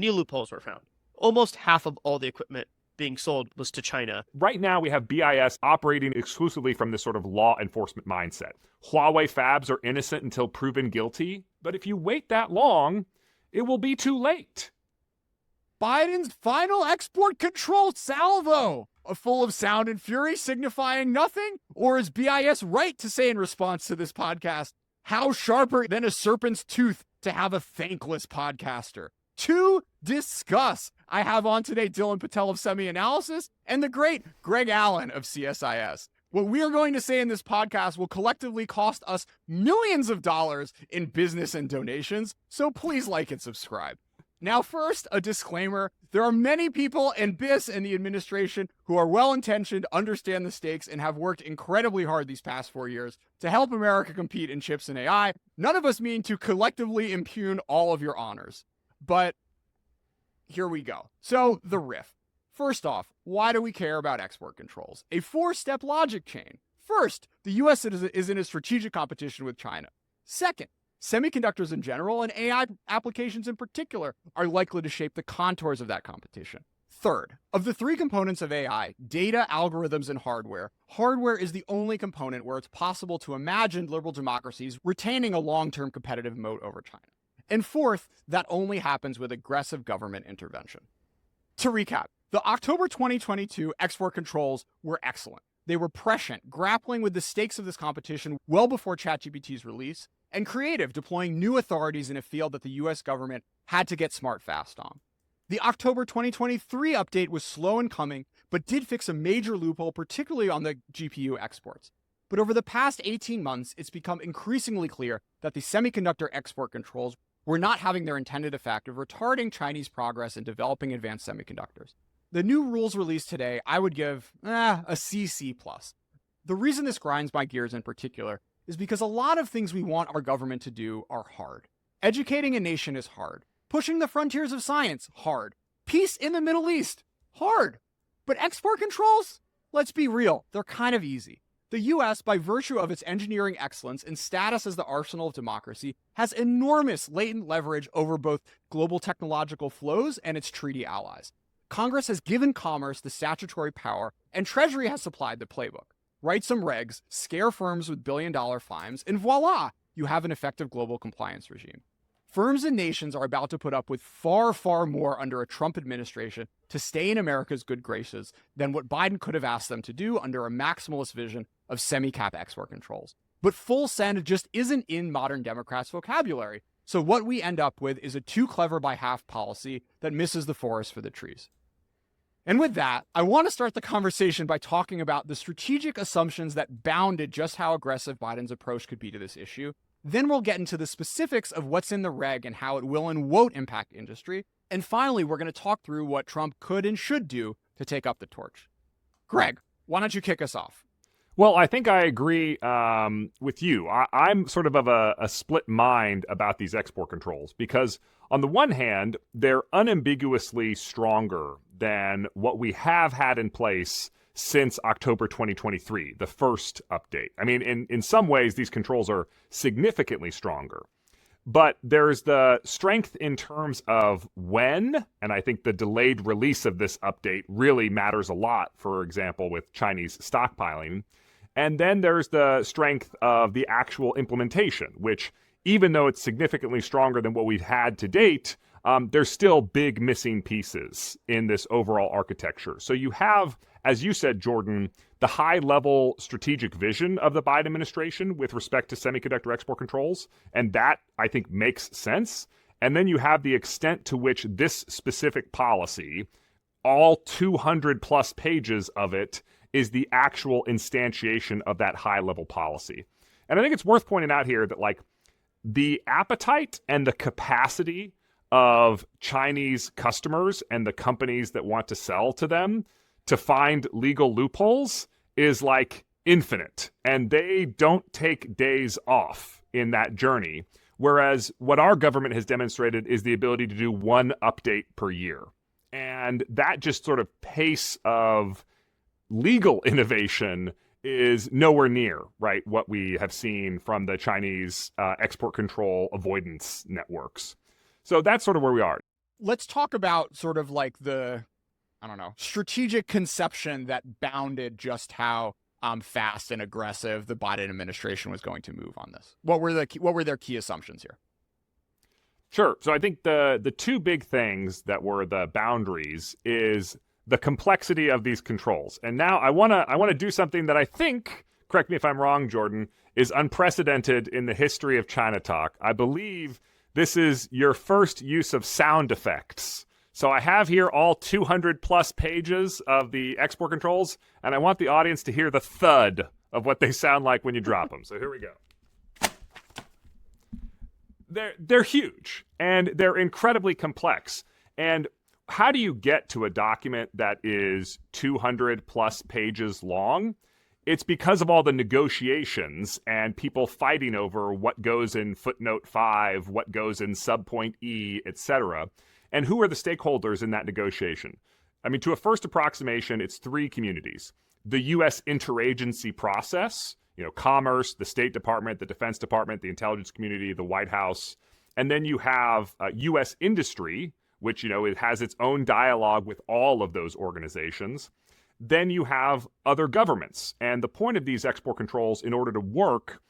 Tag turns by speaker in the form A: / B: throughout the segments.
A: New loopholes were found. Almost half of all the equipment being sold was to China.
B: Right now, we have BIS operating exclusively from this sort of law enforcement mindset. Huawei fabs are innocent until proven guilty, but if you wait that long, it will be too late.
C: Biden's final export control salvo, full of sound and fury signifying nothing? Or is BIS right to say in response to this podcast, how sharper than a serpent's tooth to have a thankless podcaster? To discuss, I have on today Dylan Patel of SemiAnalysis and the great Greg Allen of CSIS. What we are going to say in this podcast will collectively cost us millions of dollars in business and donations, so please like and subscribe. Now, first, a disclaimer. There are many people in BIS and the administration who are well-intentioned, understand the stakes, and have worked incredibly hard these past 4 years to help America compete in chips and AI. None of us mean to collectively impugn all of your honors. But here we go. So, the riff. First off, why do we care about export controls? A 4-step logic chain. First, the U.S. is in a strategic competition with China. Second, semiconductors in general and AI applications in particular are likely to shape the contours of that competition. Third, of the 3 components of AI, data, algorithms, and hardware is the only component where it's possible to imagine liberal democracies retaining a long-term competitive moat over China. And fourth, that only happens with aggressive government intervention. To recap, the October 2022 export controls were excellent. They were prescient, grappling with the stakes of this competition well before ChatGPT's release, and creative, deploying new authorities in a field that the US government had to get smart fast on. The October 2023 update was slow in coming, but did fix a major loophole, particularly on the GPU exports. But over the past 18 months, it's become increasingly clear that the semiconductor export controls were not having their intended effect of retarding Chinese progress in developing advanced semiconductors. The new rules released today, I would give a CC+. The reason this grinds my gears in particular is because a lot of things we want our government to do are hard. Educating a nation is hard. Pushing the frontiers of science, hard. Peace in the Middle East, hard. But export controls? Let's be real, they're kind of easy. The US, by virtue of its engineering excellence and status as the arsenal of democracy, has enormous latent leverage over both global technological flows and its treaty allies. Congress has given commerce the statutory power, and Treasury has supplied the playbook. Write some regs, scare firms with billion-dollar fines, and voila, you have an effective global compliance regime. Firms and nations are about to put up with far, far more under a Trump administration to stay in America's good graces than what Biden could have asked them to do under a maximalist vision of semi-cap export controls. But full send just isn't in modern Democrats' vocabulary. So what we end up with is a too clever by half policy that misses the forest for the trees. And with that, I want to start the conversation by talking about the strategic assumptions that bounded just how aggressive Biden's approach could be to this issue. Then we'll get into the specifics of what's in the reg and how it will and won't impact industry. And finally, we're going to talk through what Trump could and should do to take up the torch. Greg, why don't you kick us off?
B: Well, I think I agree with you. I'm sort of a split mind about these export controls because on the one hand, they're unambiguously stronger than what we have had in place since October 2023, the first update. I mean, in some ways, these controls are significantly stronger. But there's the strength in terms of when, and I think the delayed release of this update really matters a lot, for example, with Chinese stockpiling. And then there's the strength of the actual implementation, which, even though it's significantly stronger than what we've had to date, there's still big missing pieces in this overall architecture. So you have, as you said, Jordan, the high-level strategic vision of the Biden administration with respect to semiconductor export controls, and that, I think, makes sense. And then you have the extent to which this specific policy, all 200-plus pages of it, is the actual instantiation of that high-level policy. And I think it's worth pointing out here that, like, the appetite and the capacity of Chinese customers and the companies that want to sell to them to find legal loopholes is like infinite, and they don't take days off in that journey. Whereas what our government has demonstrated is the ability to do one update per year. And that just sort of pace of legal innovation is nowhere near, right, what we have seen from the Chinese export control avoidance networks. So that's sort of where we are.
C: let's talk about sort of like the, I don't know, strategic conception that bounded just how fast and aggressive the Biden administration was going to move on this. What were their key assumptions here?
B: Sure. So I think the two big things that were the boundaries is the complexity of these controls. And now I want to do something that I think, correct me if I'm wrong, Jordan, is unprecedented in the history of China Talk. I believe this is your first use of sound effects. So I have here all 200 plus pages of the export controls, and I want the audience to hear the thud of what they sound like when you drop them. So here we go. They're huge, and they're incredibly complex. And how do you get to a document that is 200 plus pages long? It's because of all the negotiations and people fighting over what goes in footnote 5, what goes in subpoint E, etc. And who are the stakeholders in that negotiation? I mean, to a first approximation, it's three communities. The U.S. interagency process, Commerce, the State Department, the Defense Department, the intelligence community, the White House. And then you have U.S. industry, which, it has its own dialogue with all of those organizations. Then you have other governments. And the point of these export controls, in order to work,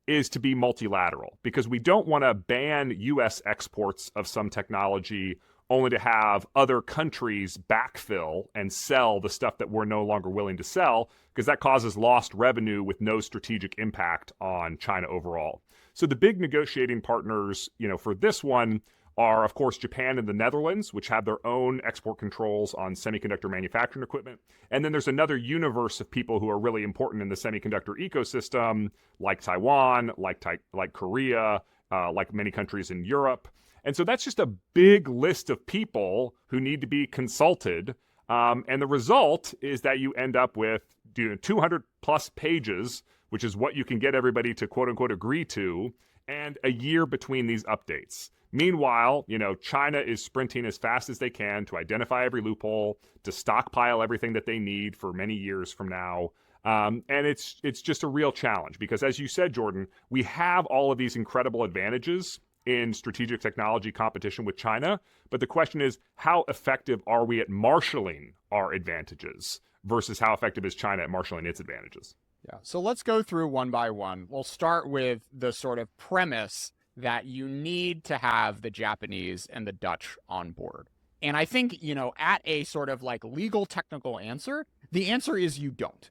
B: is to be multilateral, because we don't want to ban U.S. exports of some technology only to have other countries backfill and sell the stuff that we're no longer willing to sell, because that causes lost revenue with no strategic impact on China overall. So the big negotiating partners, for this one are, of course, Japan and the Netherlands, which have their own export controls on semiconductor manufacturing equipment. And then there's another universe of people who are really important in the semiconductor ecosystem, like Taiwan, like Korea, like many countries in Europe. And so that's just a big list of people who need to be consulted. And the result is that you end up with 200 plus pages, which is what you can get everybody to quote unquote agree to, and a year between these updates. Meanwhile, China is sprinting as fast as they can to identify every loophole, to stockpile everything that they need for many years from now. And it's just a real challenge because, as you said, Jordan, we have all of these incredible advantages in strategic technology competition with China. But the question is, how effective are we at marshaling our advantages versus how effective is China at marshaling its advantages?
C: Yeah. So let's go through one by one. We'll start with the sort of premise that you need to have the Japanese and the Dutch on board. And I think, at a sort of like legal technical answer, the answer is you don't.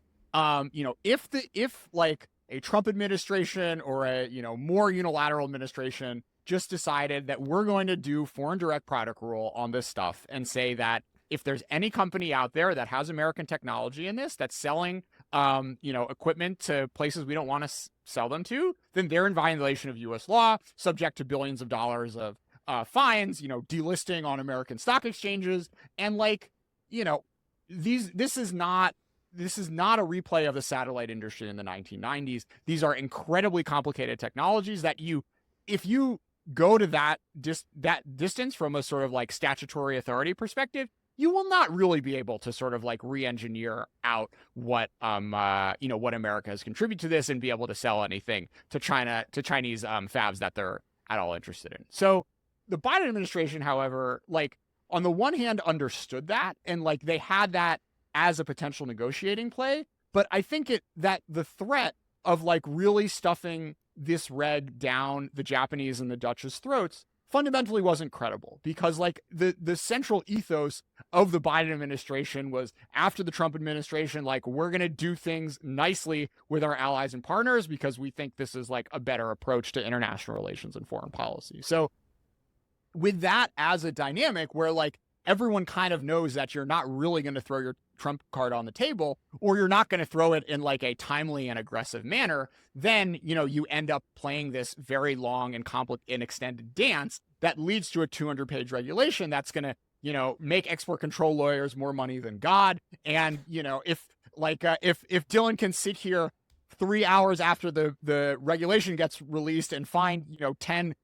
C: If like a Trump administration or a, more unilateral administration just decided that we're going to do foreign direct product rule on this stuff and say that if there's any company out there that has American technology in this, that's selling, equipment to places we don't want to sell them to, then they're in violation of U.S. law, subject to billions of dollars of fines, delisting on American stock exchanges. And this is not a replay of the satellite industry in the 1990s. These are incredibly complicated technologies that if you go to that distance from a sort of like statutory authority perspective, you will not really be able to sort of like re-engineer out what America has contributed to this and be able to sell anything to Chinese fabs that they're at all interested in. So the Biden administration, however, on the one hand understood that and they had that as a potential negotiating play, but I think that the threat of really stuffing this reg down the Japanese and the Dutch's throats fundamentally wasn't credible, because the central ethos of the Biden administration was, after the Trump administration, we're going to do things nicely with our allies and partners because we think this is a better approach to international relations and foreign policy. So with that as a dynamic where everyone kind of knows that you're not really going to throw your Trump card on the table, or you're not going to throw it in a timely and aggressive manner, then, you end up playing this very long and extended dance that leads to a 200-page regulation that's going to, make export control lawyers more money than God. And, if Dylan can sit here 3 hours after the regulation gets released and find, 10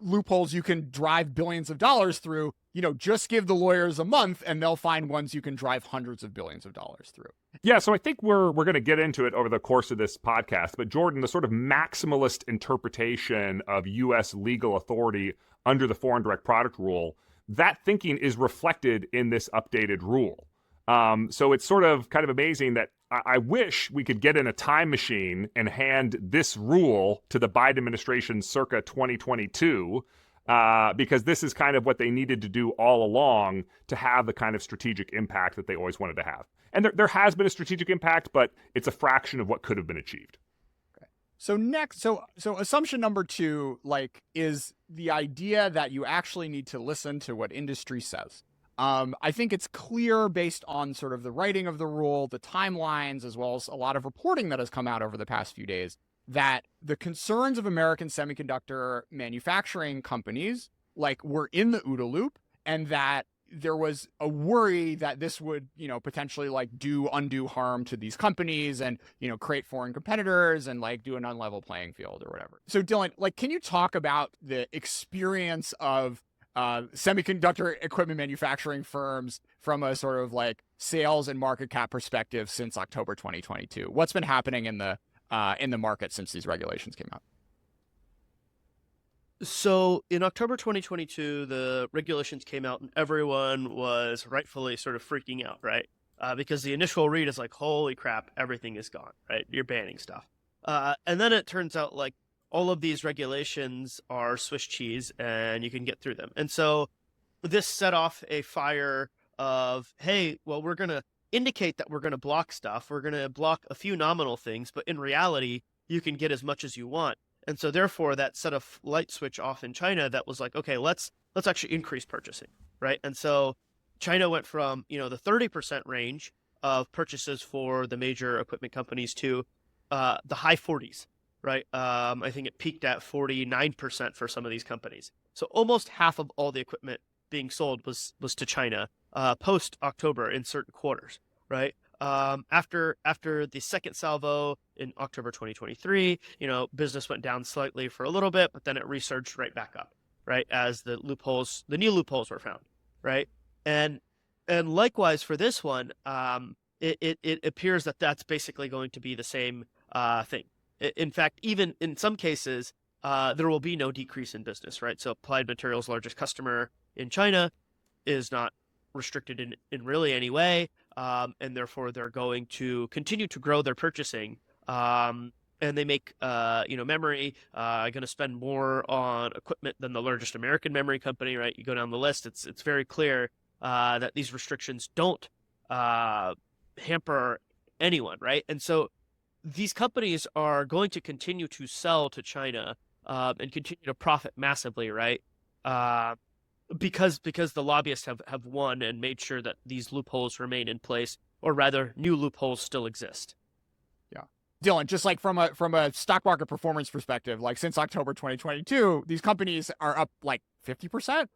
C: loopholes you can drive billions of dollars through, just give the lawyers a month and they'll find ones you can drive hundreds of billions of dollars through.
B: Yeah, so I think we're going to get into it over the course of this podcast. But Jordan, the sort of maximalist interpretation of U.S. legal authority under the foreign direct product rule, that thinking is reflected in this updated rule. So it's sort of kind of amazing that I wish we could get in a time machine and hand this rule to the Biden administration circa 2022, because this is kind of what they needed to do all along to have the kind of strategic impact that they always wanted to have. And there has been a strategic impact, but it's a fraction of what could have been achieved.
C: So next, so assumption number 2, like, is the idea that you actually need to listen to what industry says. I think it's clear based on sort of the writing of the rule, the timelines, as well as a lot of reporting that has come out over the past few days, that the concerns of American semiconductor manufacturing companies, like, were in the OODA loop, and that there was a worry that this would, potentially, like, do undue harm to these companies and, create foreign competitors and, like, do an unlevel playing field or whatever. So Dylan, like, can you talk about the experience of semiconductor equipment manufacturing firms from a sort of like sales and market cap perspective since October 2022? What's been happening in the market since these regulations came out?
A: So in October 2022, the regulations came out and everyone was rightfully sort of freaking out, right? Because the initial read is like, holy crap, everything is gone, right? You're banning stuff. And then it turns out like all of these regulations are Swiss cheese and you can get through them. And so this set off a fire of, hey, well, we're going to indicate that we're going to block stuff. We're going to block a few nominal things, but in reality, you can get as much as you want. And so therefore that set a light switch off in China that was like, okay, let's actually increase purchasing, right? And so China went from, the 30% range of purchases for the major equipment companies to the high 40s. Right. I think it peaked at 49% for some of these companies. So almost half of all the equipment being sold was to China post October in certain quarters. Right. After the second salvo in October 2023, business went down slightly for a little bit, but then it resurged right back up. Right. As the new loopholes were found. Right. And likewise for this one, it appears that that's basically going to be the same thing. In fact, even in some cases, there will be no decrease in business, right? So Applied Materials' largest customer in China is not restricted in really any way, and therefore they're going to continue to grow their purchasing. And they make, memory, going to spend more on equipment than the largest American memory company, right? You go down the list, it's very clear that these restrictions don't hamper anyone, right? And so these companies are going to continue to sell to China and continue to profit massively, right? Because the lobbyists have won and made sure that these loopholes remain in place, or rather, new loopholes still exist.
C: Yeah, Dylan, just like from a stock market performance perspective, like since October 2022, these companies are up like 50%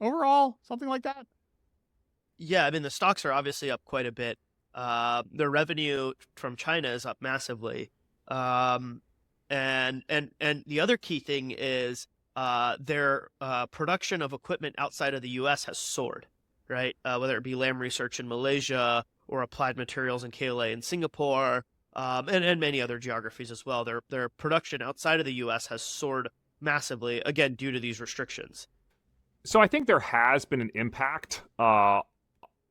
C: overall, something like that.
A: Yeah, I mean the stocks are obviously up quite a bit. Their revenue from China is up massively. And the other key thing is their production of equipment outside of the U.S. has soared, right? Whether it be Lam Research in Malaysia or Applied Materials in KLA in Singapore, and many other geographies as well. Their production outside of the U.S. has soared massively, again, due to these restrictions.
B: So I think there has been an impact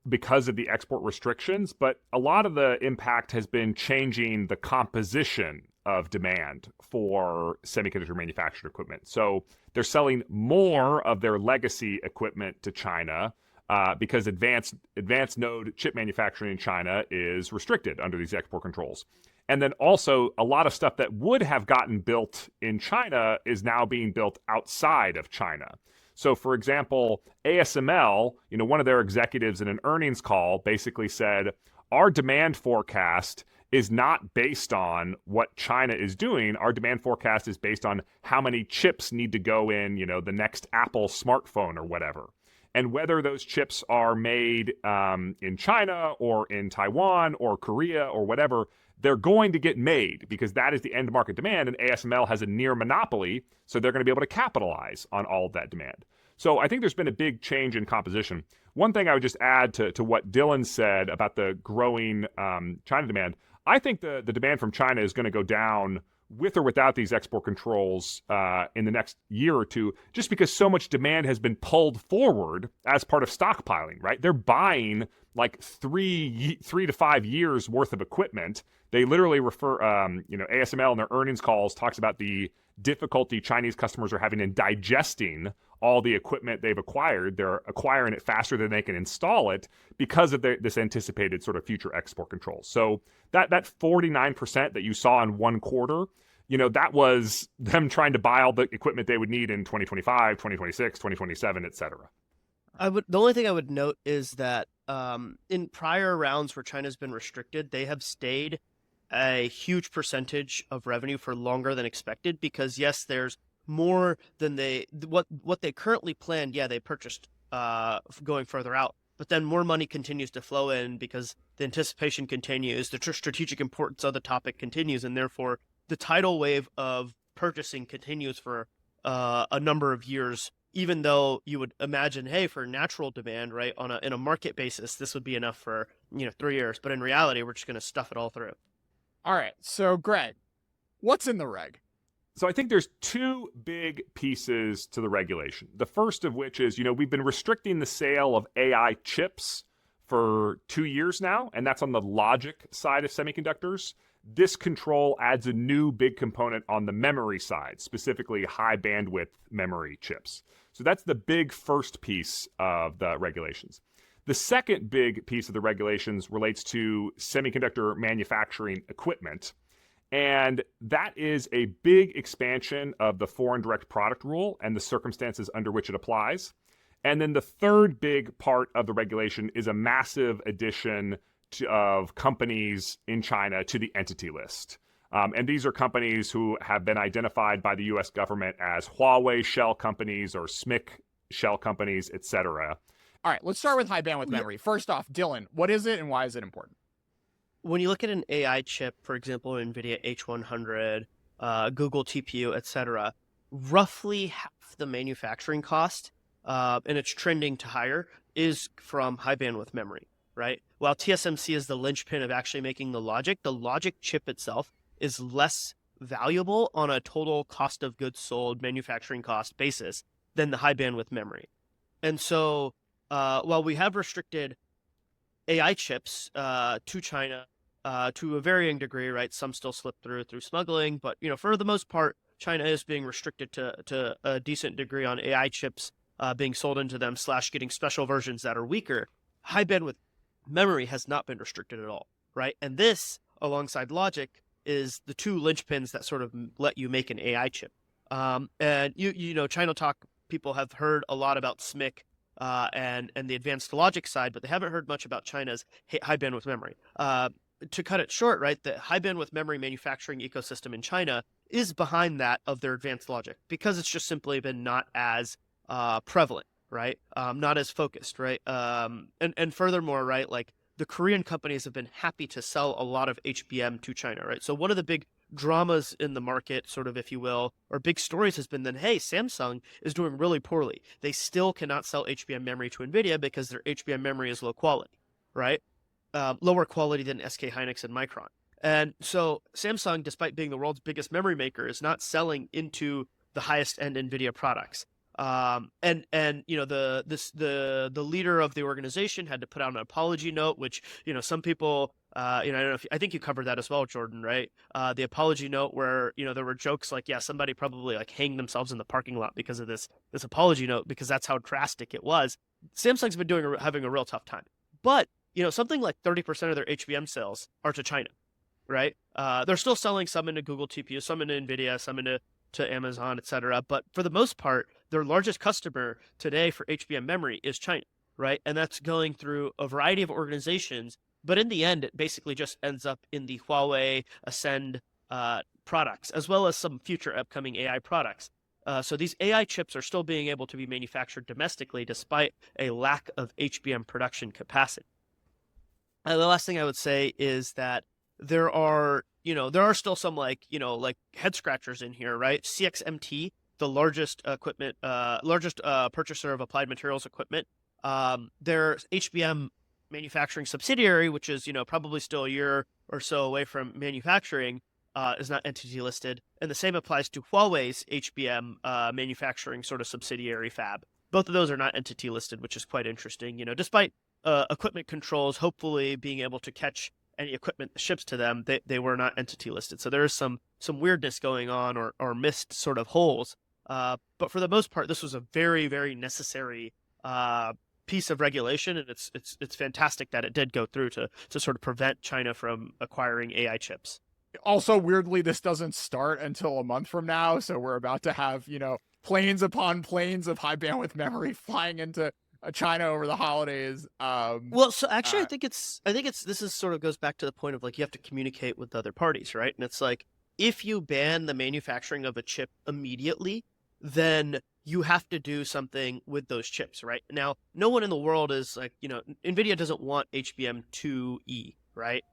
B: because of the export restrictions, but a lot of the impact has been changing the composition of demand for semiconductor manufactured equipment. So they're selling more of their legacy equipment to China because advanced node chip manufacturing in China is restricted under these export controls. And then also a lot of stuff that would have gotten built in China is now being built outside of China. So, for example, ASML, one of their executives in an earnings call basically said, our demand forecast is not based on what China is doing. Our demand forecast is based on how many chips need to go in, the next Apple smartphone or whatever. And whether those chips are made in China or in Taiwan or Korea or whatever, they're going to get made because that is the end market demand, and ASML has a near monopoly, so they're going to be able to capitalize on all of that demand. So I think there's been a big change in composition. One thing I would just add to what Dylan said about the growing China demand, I think the demand from China is going to go down with or without these export controls in the next year or two, just because so much demand has been pulled forward as part of stockpiling, right? They're buying like 3 to 5 years worth of equipment. They literally refer, ASML in their earnings calls talks about the difficulty Chinese customers are having in digesting all the equipment they've acquired. They're acquiring it faster than they can install it because of this anticipated sort of future export controls. So that 49% that you saw in one quarter, that was them trying to buy all the equipment they would need in 2025, 2026, 2027, et cetera.
A: The only thing I would note is that in prior rounds where China's been restricted, they have stayed a huge percentage of revenue for longer than expected because yes, there's more than what they currently planned. Yeah, they purchased going further out, but then more money continues to flow in because the anticipation continues, the strategic importance of the topic continues, and therefore the tidal wave of purchasing continues for a number of years. Even though you would imagine, hey, for natural demand, right, in a market basis, this would be enough for 3 years, but in reality, we're just going to stuff it all through.
C: All right, so Greg, what's in the reg?
B: So I think there's two big pieces to the regulation. The first of which is, we've been restricting the sale of AI chips for 2 years now, and that's on the logic side of semiconductors. This control adds a new big component on the memory side, specifically high bandwidth memory chips. So that's the big first piece of the regulations. The second big piece of the regulations relates to semiconductor manufacturing equipment. And that is a big expansion of the foreign direct product rule and the circumstances under which it applies. And then the third big part of the regulation is a massive addition of companies in China to the entity list. And these are companies who have been identified by the US government as Huawei shell companies or SMIC shell companies, et cetera.
C: All right, let's start with high bandwidth memory. First off, Dylan, what is it and why is it important?
A: When you look at an AI chip, for example, NVIDIA H100, Google TPU, et cetera, roughly half the manufacturing cost, and it's trending to higher, is from high bandwidth memory, right? While TSMC is the linchpin of actually making the logic chip itself is less valuable on a total cost of goods sold manufacturing cost basis than the high bandwidth memory. And so while we have restricted AI chips to China to a varying degree, right? Some still slip through smuggling, but for the most part, China is being restricted to a decent degree on AI chips being sold into them / getting special versions that are weaker. High bandwidth memory has not been restricted at all, right? And this, alongside logic, is the two linchpins that sort of let you make an AI chip. And China Talk people have heard a lot about SMIC and the advanced logic side, but they haven't heard much about China's high bandwidth memory. To cut it short, right, the high bandwidth memory manufacturing ecosystem in China is behind that of their advanced logic because it's just simply been not as prevalent, right? Not as focused, right? And furthermore, right, like the Korean companies have been happy to sell a lot of HBM to China, right? So one of the big dramas in the market, sort of, if you will, or big stories has been that, hey, Samsung is doing really poorly. They still cannot sell HBM memory to NVIDIA because their HBM memory is low quality, right? Lower quality than SK Hynix and Micron. And so Samsung, despite being the world's biggest memory maker, is not selling into the highest end NVIDIA products. The leader of the organization had to put out an apology note, which, some people, I don't know I think you covered that as well, Jordan, right? The apology note where, there were jokes like, yeah, somebody probably like hanged themselves in the parking lot because of this apology note, because that's how drastic it was. Samsung's been having a real tough time, but something like 30% of their HBM sales are to China, right? They're still selling some into Google TPU, some into NVIDIA, some into Amazon, et cetera. But for the most part, their largest customer today for HBM memory is China, right? And that's going through a variety of organizations. But in the end, it basically just ends up in the Huawei Ascend products, as well as some future upcoming AI products. So these AI chips are still being able to be manufactured domestically despite a lack of HBM production capacity. And the last thing I would say is that there are still some like head scratchers in here, right? CXMT, the largest purchaser of applied materials equipment, their HBM manufacturing subsidiary, which is, probably still a year or so away from manufacturing, is not entity listed, and the same applies to Huawei's HBM manufacturing sort of subsidiary fab. Both of those are not entity listed, which is quite interesting. Despite equipment controls hopefully being able to catch any equipment that ships to them, they were not entity listed. So there is some weirdness going on or missed sort of holes. But for the most part, this was a very, very necessary piece of regulation, and it's fantastic that it did go through to sort of prevent China from acquiring AI chips.
C: Also, weirdly, this doesn't start until a month from now, so we're about to have, planes upon planes of high bandwidth memory flying into China over the holidays.
A: Well, so actually, I think this is sort of goes back to the point of like you have to communicate with other parties, right? And it's like if you ban the manufacturing of a chip immediately, then you have to do something with those chips, right? Now, no one in the world is like, NVIDIA doesn't want HBM2E, right?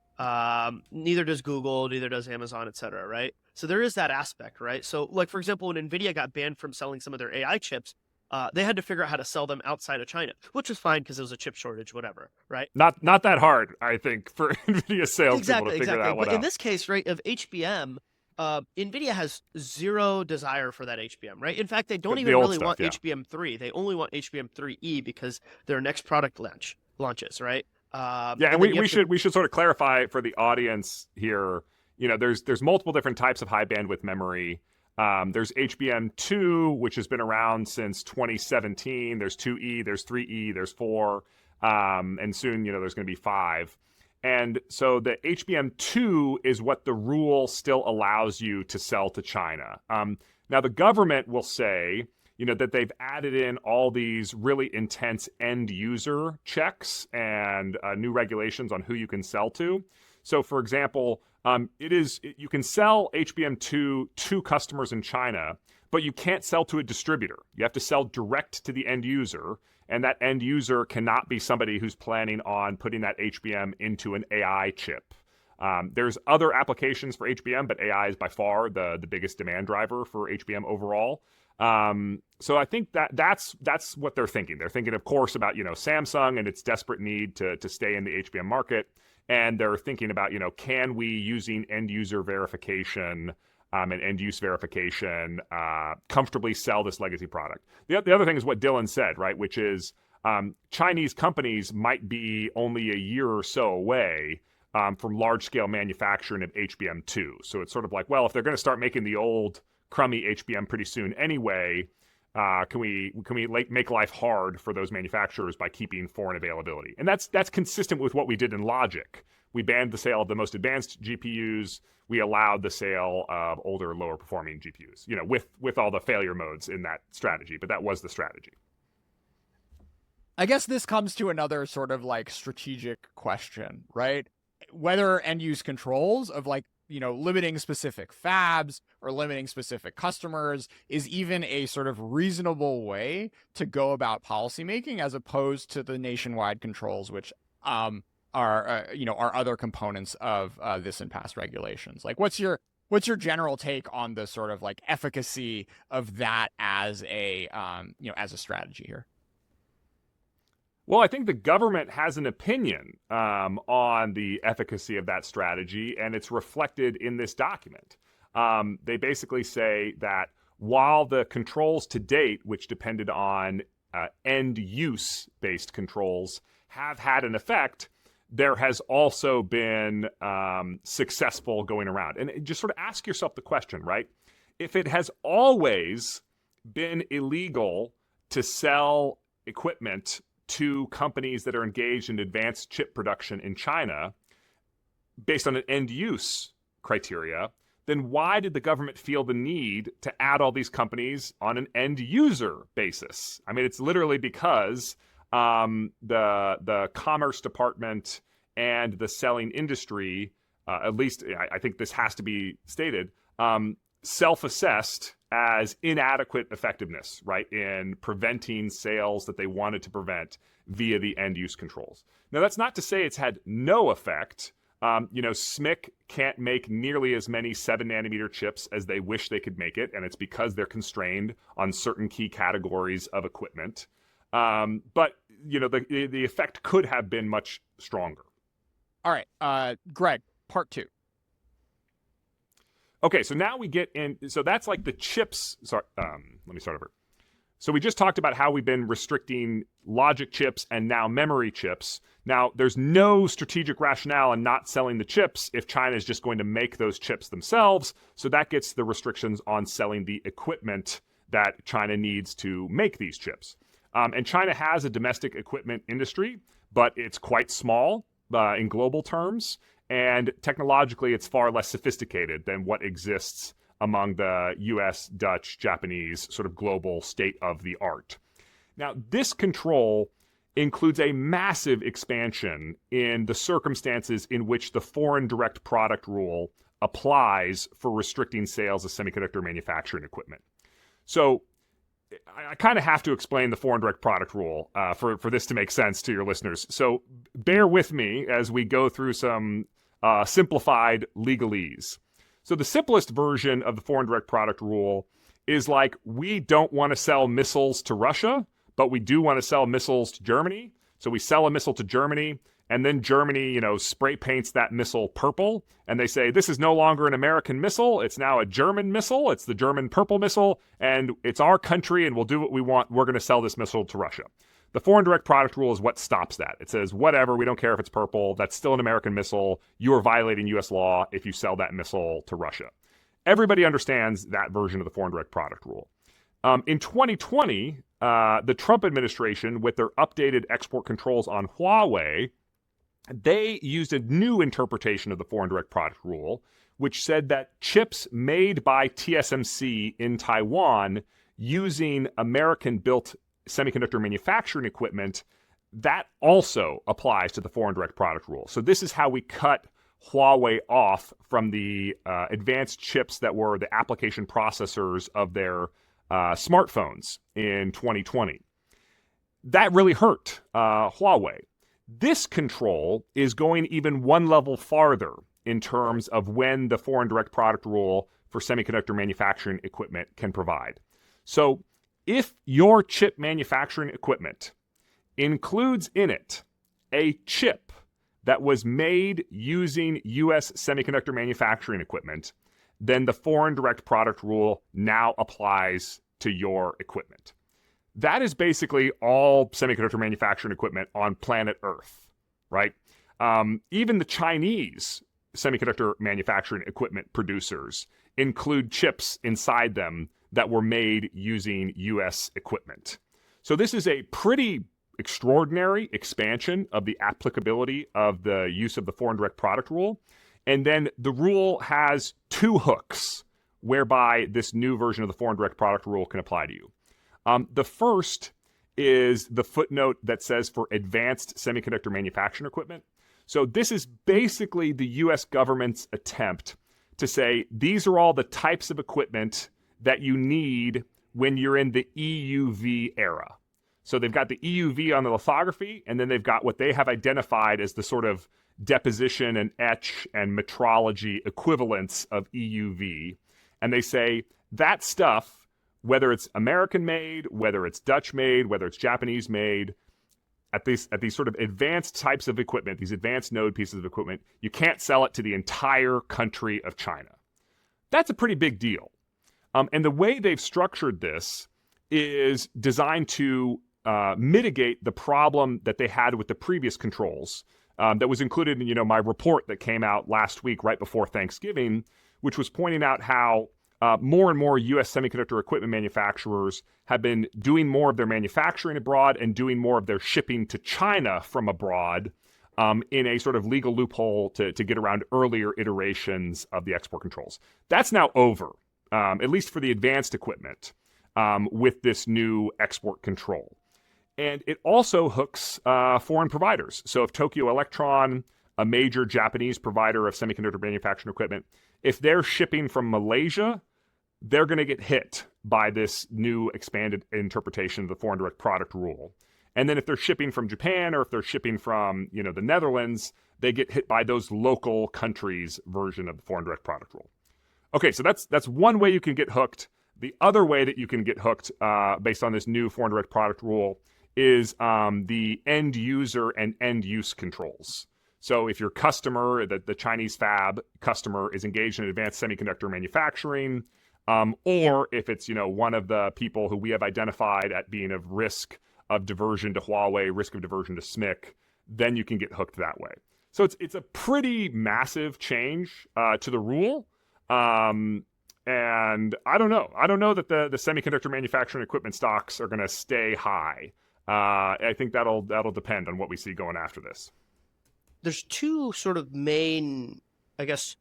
A: Neither does Google, neither does Amazon, et cetera, right? So there is that aspect, right? So like, for example, when NVIDIA got banned from selling some of their AI chips, they had to figure out how to sell them outside of China, which was fine because there was a chip shortage, whatever, right?
B: Not that hard, I think, for NVIDIA salespeople to figure that one
A: But
B: out.
A: in this case, right, of HBM, NVIDIA has zero desire for that HBM, right? In fact, they don't even really want HBM3. They only want HBM3E because their next product launches, right?
B: And we should sort of clarify for the audience here. There's multiple different types of high bandwidth memory. There's HBM2, which has been around since 2017. There's 2E, there's 3E, there's 4, and soon there's going to be 5. And so the HBM2 is what the rule still allows you to sell to China. Now the government will say, that they've added in all these really intense end user checks and new regulations on who you can sell to. So for example, you can sell HBM2 to customers in China, but you can't sell to a distributor. You have to sell direct to the end user. And that end user cannot be somebody who's planning on putting that HBM into an AI chip. There's other applications for HBM, but AI is by far the biggest demand driver for HBM overall. So I think that's what they're thinking. They're thinking, of course, about Samsung and its desperate need to stay in the HBM market, and they're thinking about can we, using end user verification and end use verification, comfortably sell this legacy product. The other thing is what Dylan said, right, which is Chinese companies might be only a year or so away from large-scale manufacturing of HBM2. So it's sort of like, well, if they're going to start making the old crummy HBM pretty soon anyway, can we make life hard for those manufacturers by keeping foreign availability? And that's consistent with what we did in logic. We banned the sale of the most advanced GPUs. We allowed the sale of older, lower performing GPUs, with all the failure modes in that strategy, but that was the strategy.
C: I guess this comes to another sort of like strategic question, right? Whether end use controls of like, limiting specific fabs or limiting specific customers is even a sort of reasonable way to go about policymaking as opposed to the nationwide controls, which are other components of this and past regulations. Like, what's your general take on the sort of like efficacy of that as a as a strategy here?
B: Well, I think the government has an opinion on the efficacy of that strategy, and it's reflected in this document. They basically say that while the controls to date, which depended on end-use based controls, have had an effect, there has also been successful going around. And just sort of ask yourself the question, right? If it has always been illegal to sell equipment to companies that are engaged in advanced chip production in China based on an end-use criteria, then why did the government feel the need to add all these companies on an end-user basis? I mean, it's literally because the Commerce Department and the selling industry, at least I think this has to be stated, self-assessed as inadequate effectiveness, right, in preventing sales that they wanted to prevent via the end-use controls. Now, that's not to say it's had no effect. SMIC can't make nearly as many 7-nanometer chips as they wish they could make it, and it's because they're constrained on certain key categories of equipment. But the effect could have been much stronger.
C: All right, Greg, part 2.
B: Okay, so now we get in. So that's like the chips. Sorry, let me start over. So we just talked about how we've been restricting logic chips and now memory chips. Now, there's no strategic rationale in not selling the chips if China is just going to make those chips themselves. So that gets the restrictions on selling the equipment that China needs to make these chips. And China has a domestic equipment industry, but it's quite small in global terms. And technologically, it's far less sophisticated than what exists among the US, Dutch, Japanese sort of global state of the art. Now, this control includes a massive expansion in the circumstances in which the foreign direct product rule applies for restricting sales of semiconductor manufacturing equipment. So I kind of have to explain the foreign direct product rule for this to make sense to your listeners. So bear with me as we go through some simplified legalese. So the simplest version of the foreign direct product rule is like, we don't want to sell missiles to Russia, but we do want to sell missiles to Germany. So we sell a missile to Germany, and then Germany, spray paints that missile purple, and they say, this is no longer an American missile, it's now a German missile, it's the German purple missile, and it's our country, and we'll do what we want, we're going to sell this missile to Russia. The foreign direct product rule is what stops that. It says, whatever, we don't care if it's purple, that's still an American missile, you are violating US law if you sell that missile to Russia. Everybody understands that version of the foreign direct product rule. In 2020, the Trump administration, with their updated export controls on Huawei, they used a new interpretation of the foreign direct product rule, which said that chips made by TSMC in Taiwan using American-built semiconductor manufacturing equipment, that also applies to the foreign direct product rule. So this is how we cut Huawei off from the advanced chips that were the application processors of their smartphones in 2020. That really hurt Huawei. This control is going even one level farther in terms of when the foreign direct product rule for semiconductor manufacturing equipment can provide. So if your chip manufacturing equipment includes in it a chip that was made using US semiconductor manufacturing equipment, then the foreign direct product rule now applies to your equipment. That is basically all semiconductor manufacturing equipment on planet Earth, right? Even the Chinese semiconductor manufacturing equipment producers include chips inside them that were made using US equipment. So this is a pretty extraordinary expansion of the applicability of the use of the foreign direct product rule. And then the rule has two hooks whereby this new version of the foreign direct product rule can apply to you. The first is the footnote that says for advanced semiconductor manufacturing equipment. So this is basically the US government's attempt to say, these are all the types of equipment that you need when you're in the EUV era. So they've got the EUV on the lithography, and then they've got what they have identified as the sort of deposition and etch and metrology equivalents of EUV. And they say that stuff, whether it's American made, whether it's Dutch made, whether it's Japanese made, at these sort of advanced types of equipment, these advanced node pieces of equipment, you can't sell it to the entire country of China. That's a pretty big deal. And the way they've structured this is designed to mitigate the problem that they had with the previous controls that was included in my report that came out last week right before Thanksgiving, which was pointing out how more and more U.S. semiconductor equipment manufacturers have been doing more of their manufacturing abroad and doing more of their shipping to China from abroad in a sort of legal loophole to get around earlier iterations of the export controls. That's now over, at least for the advanced equipment, with this new export control. And it also hooks foreign providers. So if Tokyo Electron, a major Japanese provider of semiconductor manufacturing equipment, if they're shipping from Malaysia, they're going to get hit by this new expanded interpretation of the foreign direct product rule. And then if they're shipping from Japan or if they're shipping from the Netherlands, they get hit by those local countries' version of the foreign direct product rule. Okay, so that's one way you can get hooked. The other way that you can get hooked based on this new foreign direct product rule is the end user and end use controls. So if your customer, the Chinese fab customer, is engaged in advanced semiconductor manufacturing, or if it's, one of the people who we have identified at being of risk of diversion to Huawei, risk of diversion to SMIC, then you can get hooked that way. So it's a pretty massive change to the rule. And I don't know. I don't know that the semiconductor manufacturing equipment stocks are going to stay high. I think that'll depend on what we see going after this.
A: There's two sort of main, I guess,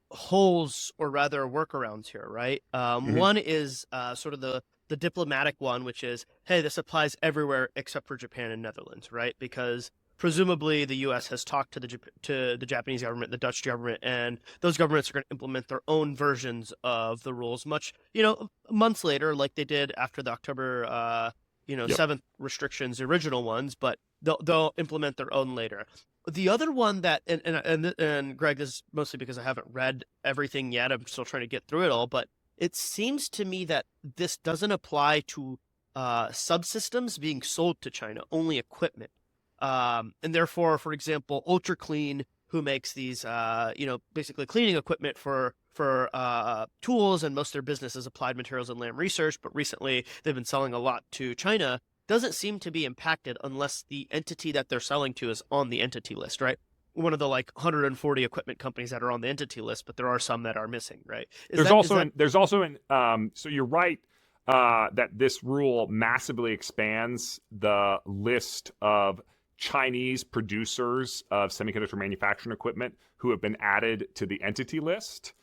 A: holes, or rather workarounds here, right? One is sort of the diplomatic one, which is, hey, this applies everywhere except for Japan and Netherlands, right? Because presumably the U.S. has talked to the Japanese government, the Dutch government, and those governments are going to implement their own versions of the rules much, months later, like they did after the October 7th restrictions, the original ones, but they'll implement their own later. The other one that, and Greg, this is mostly because I haven't read everything yet. I'm still trying to get through it all, but it seems to me that this doesn't apply to subsystems being sold to China, only equipment. And therefore, for example, Ultra Clean, who makes these, basically cleaning equipment for tools, and most of their business is applied materials and Lam Research, but recently they've been selling a lot to China, doesn't seem to be impacted unless the entity that they're selling to is on the entity list, right? One of the 140 equipment companies that are on the entity list, but there are some that are missing, right?
B: So you're right that this rule massively expands the list of Chinese producers of semiconductor manufacturing equipment who have been added to the entity list.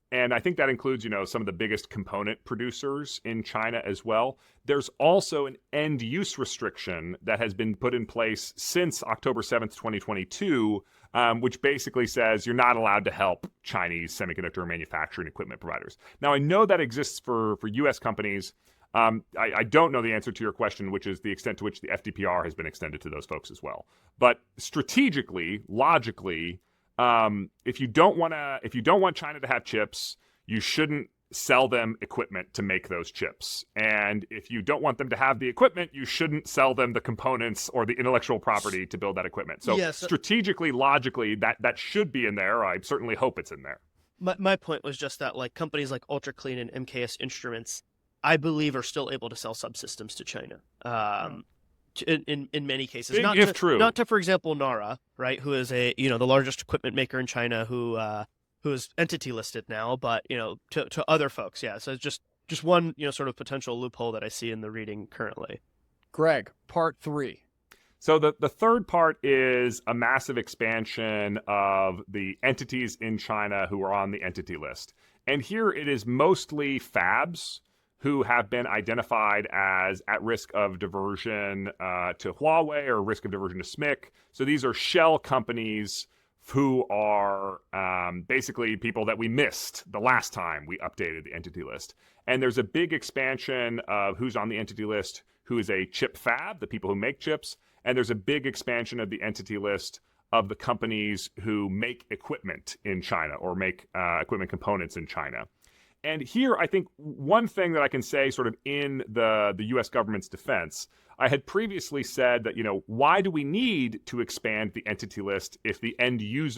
B: And I think that includes, some of the biggest component producers in China as well. There's also an end use restriction that has been put in place since October 7th, 2022, which basically says you're not allowed to help Chinese semiconductor manufacturing equipment providers. Now, I know that exists for U.S. companies. I don't know the answer to your question, which is the extent to which the FDPR has been extended to those folks as well. But strategically, logically, if you don't want China to have chips, you shouldn't sell them equipment to make those chips. And if you don't want them to have the equipment, you shouldn't sell them the components or the intellectual property to build that equipment. So strategically, logically, that should be in there. I certainly hope it's in there.
A: My point was just that companies like Ultra Clean and MKS Instruments, I believe, are still able to sell subsystems to China. In many cases, not to, for example, Nara, right, who is the largest equipment maker in China, who is entity listed now, but to other folks, yeah. So it's just one sort of potential loophole that I see in the reading currently.
C: Greg, part 3.
B: So the third part is a massive expansion of the entities in China who are on the entity list, and here it is mostly fabs who have been identified as at risk of diversion to Huawei or risk of diversion to SMIC. So these are shell companies who are basically people that we missed the last time we updated the entity list. And there's a big expansion of who's on the entity list, who is a chip fab, the people who make chips. And there's a big expansion of the entity list of the companies who make equipment in China or make equipment components in China. And here, I think one thing that I can say sort of in the U.S. government's defense, I had previously said that, why do we need to expand the entity list if the end use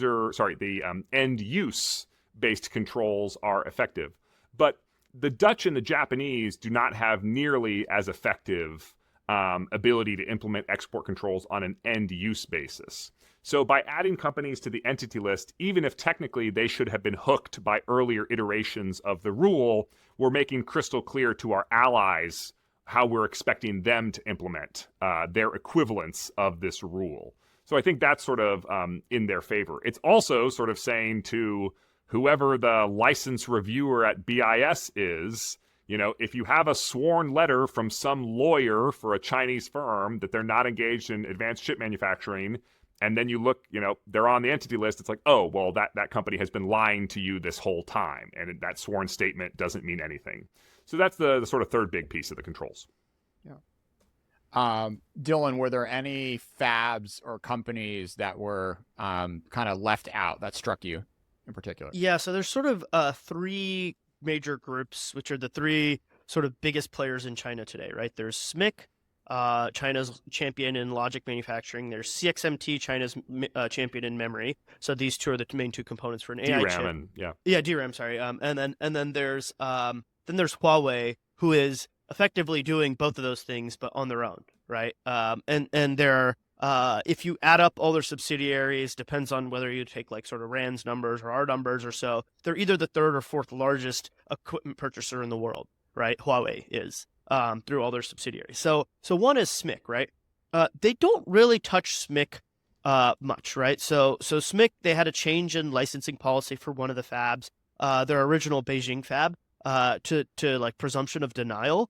B: based controls are effective? But the Dutch and the Japanese do not have nearly as effective ability to implement export controls on an end use basis. So by adding companies to the entity list, even if technically they should have been hooked by earlier iterations of the rule, we're making crystal clear to our allies how we're expecting them to implement their equivalents of this rule. So I think that's sort of in their favor. It's also sort of saying to whoever the license reviewer at BIS is, if you have a sworn letter from some lawyer for a Chinese firm that they're not engaged in advanced chip manufacturing, and then you look, they're on the entity list, it's like, oh, well, that company has been lying to you this whole time, and that sworn statement doesn't mean anything. So that's the sort of third big piece of the controls.
C: Yeah. Dylan, were there any fabs or companies that were kind of left out that struck you in particular?
A: Yeah, so there's sort of 3 major groups, which are the 3 sort of biggest players in China today, right? There's SMIC, China's champion in logic manufacturing. There's CXMT, China's champion in memory. So these two are the main two components for an AI
B: DRAM
A: chip.
B: and
A: Yeah, DRAM. Sorry. And then there's Huawei, who is effectively doing both of those things, but on their own, right? And they're if you add up all their subsidiaries, depends on whether you take like sort of Rand's numbers or our numbers or so, they're either the third or fourth largest equipment purchaser in the world, right? Huawei is through all their subsidiaries. So one is SMIC, right? They don't really touch SMIC much, right? So SMIC, they had a change in licensing policy for one of the fabs, their original Beijing fab, to like presumption of denial.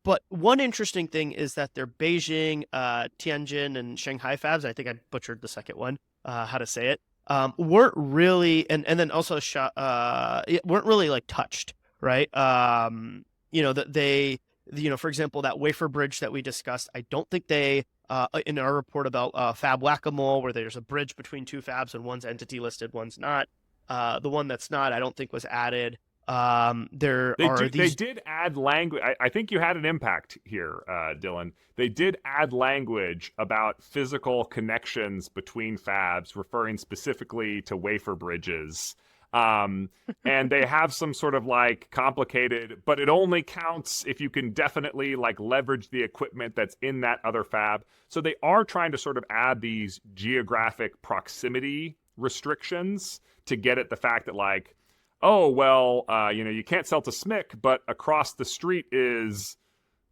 A: But one interesting thing is that their Beijing, Tianjin, and Shanghai fabs, I think I butchered the second one, how to say it, weren't really, and then also weren't really like touched, right? That they, for example, that wafer bridge that we discussed, I don't think they, in our report about fab whack-a-mole, where there's a bridge between two fabs and one's entity listed, one's not. The one that's not, I don't think was added.
B: They did add language. I think you had an impact here, Dylan. They did add language about physical connections between fabs, referring specifically to wafer bridges. And they have some sort of like complicated, but it only counts if you can definitely like leverage the equipment that's in that other fab. So they are trying to sort of add these geographic proximity restrictions to get at the fact that like, oh, well, you can't sell to SMIC, but across the street is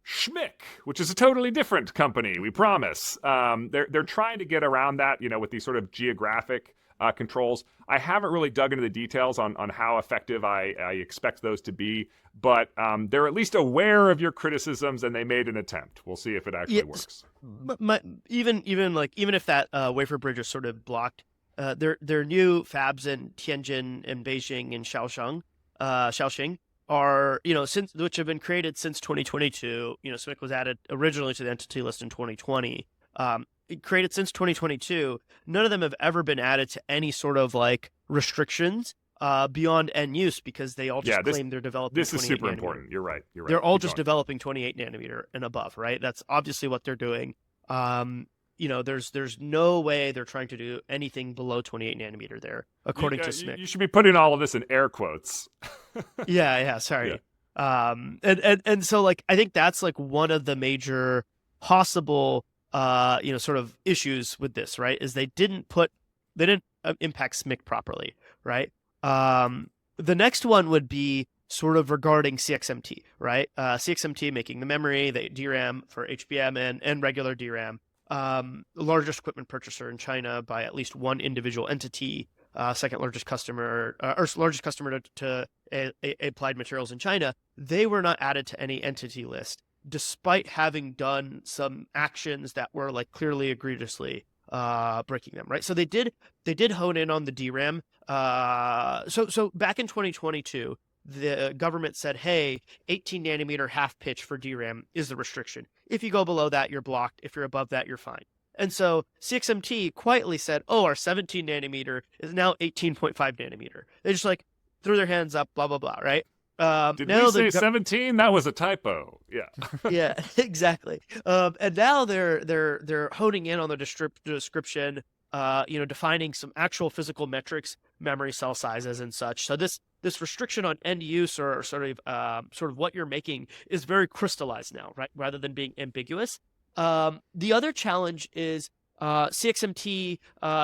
B: Schmick, which is a totally different company, we promise. They're trying to get around that, with these sort of geographic controls. I haven't really dug into the details on how effective I expect those to be, but they're at least aware of your criticisms and they made an attempt. We'll see if it actually works.
A: But even if that wafer bridge is sort of blocked, their new fabs in Tianjin and Beijing and Shaoxing are, which have been created since 2022. SMIC was added originally to the entity list in 2020. Created since 2022. None of them have ever been added to any sort of like restrictions beyond end use because they all just claim they're developing.
B: This is
A: 28
B: super
A: nanometer.
B: important. You're right.
A: They're all just developing 28 nanometer and above, right? That's obviously what they're doing. There's no way they're trying to do anything below 28 nanometer there, according to SMIC.
B: You should be putting all of this in air quotes.
A: Yeah, sorry.
B: Yeah.
A: And so like I think that's like one of the major possible sort of issues with this, right? Is they didn't impact SMIC properly, right? The next one would be sort of regarding CXMT, right? CXMT making the memory, the DRAM for HBM and regular DRAM. The largest equipment purchaser in China by at least one individual entity, second largest customer, or largest customer to Applied Materials in China. They were not added to any entity list, despite having done some actions that were like clearly egregiously breaking them, right? So they did hone in on the DRAM. So back in 2022, the government said, hey, 18 nanometer half pitch for DRAM is the restriction. If you go below that, you're blocked. If you're above that, you're fine. And so CXMT quietly said, oh, our 17 nanometer is now 18.5 nanometer. They just like threw their hands up, blah, blah, blah, right?
B: Did we say 17? That was a typo. Yeah.
A: Yeah, exactly. And now they're honing in on the description, defining some actual physical metrics, memory cell sizes and such. So this restriction on end use or sort of what you're making is very crystallized now, right? Rather than being ambiguous. The other challenge is CXMT.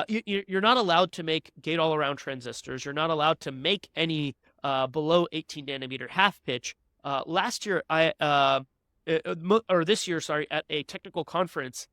A: You're not allowed to make gate-all-around transistors. You're not allowed to make any below 18 nanometer half pitch. Last year, this year, at a technical conference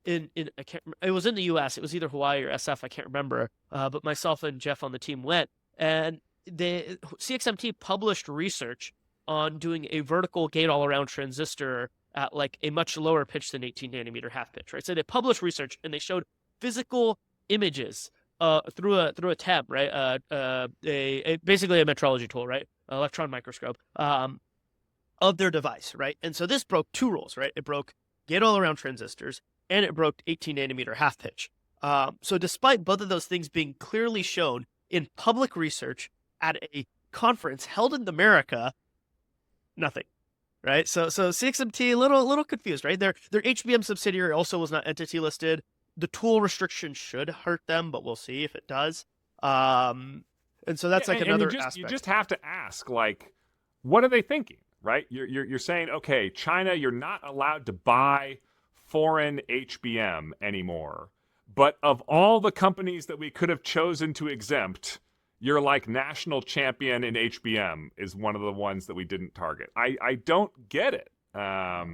A: it was in the U.S. It was either Hawaii or SF. I can't remember. But myself and Jeff on the team went, and the CXMT published research on doing a vertical gate-all-around transistor at like a much lower pitch than 18 nanometer half pitch. Right. So they published research and they showed physical images through a tab, right? Basically a metrology tool, right? Electron microscope of their device, right? And so this broke two rules, right? It broke gate-all-around transistors and it broke 18 nanometer half pitch. So despite both of those things being clearly shown in public research at a conference held in America, nothing, right? So CXMT little confused, right? Their HBM subsidiary also was not entity listed. The tool restriction should hurt them, but we'll see if it does. And so that's like another aspect.
B: You just have to ask, like, what are they thinking, right? You're saying, okay, China, you're not allowed to buy foreign HBM anymore, but of all the companies that we could have chosen to exempt, you're like national champion in HBM is one of the ones that we didn't target. I don't get it. I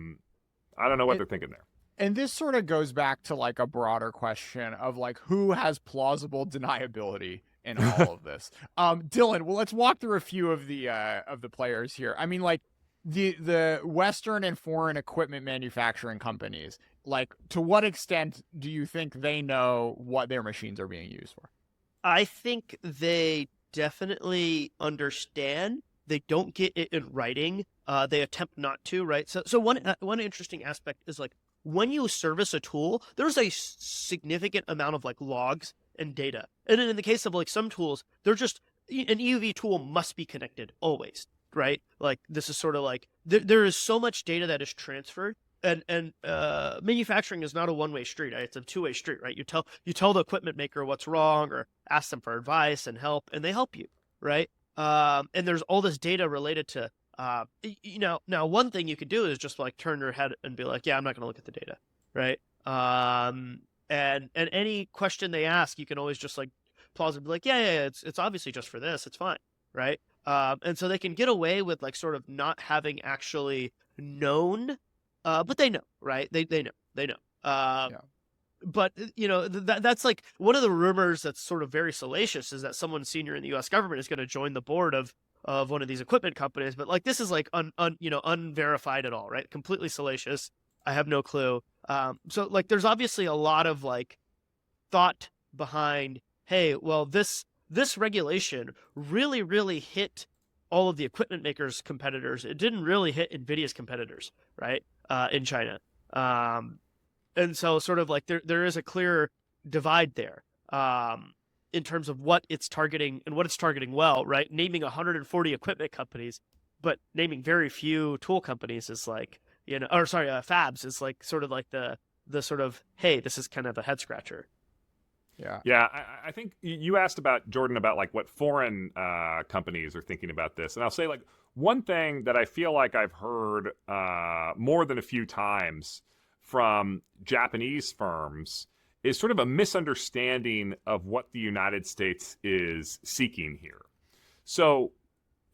B: don't know what they're thinking there.
C: And this sort of goes back to like a broader question of like who has plausible deniability in all of this. Dylan, well, let's walk through a few of the players here. I mean, like the Western and foreign equipment manufacturing companies, like to what extent do you think they know what their machines are being used for?
A: I think they definitely understand. They don't get it in writing. They attempt not to, right? So one interesting aspect is like when you service a tool, there's a significant amount of like logs and data. And in the case of like some tools, they're just an EUV tool must be connected always, right? Like this is sort of like there is so much data that is transferred. And manufacturing is not a one-way street. Right? It's a two-way street, right? You tell the equipment maker what's wrong or ask them for advice and help, and they help you, right? And there's all this data related to now one thing you could do is just like turn your head and be like, yeah, I'm not going to look at the data, right? And any question they ask, you can always just like plausibly be like, yeah, it's obviously just for this, it's fine, right? And so they can get away with like sort of not having actually known, but they know, right? They know.
C: Yeah.
A: But that's like one of the rumors that's sort of very salacious is that someone senior in the U.S. government is going to join the board of one of these equipment companies. But like this is like unverified at all, right? Completely salacious. I have no clue. So like there's obviously a lot of like thought behind, hey, well this regulation really hit all of the equipment makers' competitors. It didn't really hit NVIDIA's competitors, right? In China. And so sort of like there is a clear divide there in terms of what it's targeting and what it's targeting well, right? Naming 140 equipment companies, but naming very few tool companies is like, fabs is like sort of like the sort of, hey, this is kind of a head scratcher.
B: Yeah. I think you asked about, Jordan, about like what foreign companies are thinking about this. And I'll say like one thing that I feel like I've heard more than a few times from Japanese firms is sort of a misunderstanding of what the United States is seeking here. So,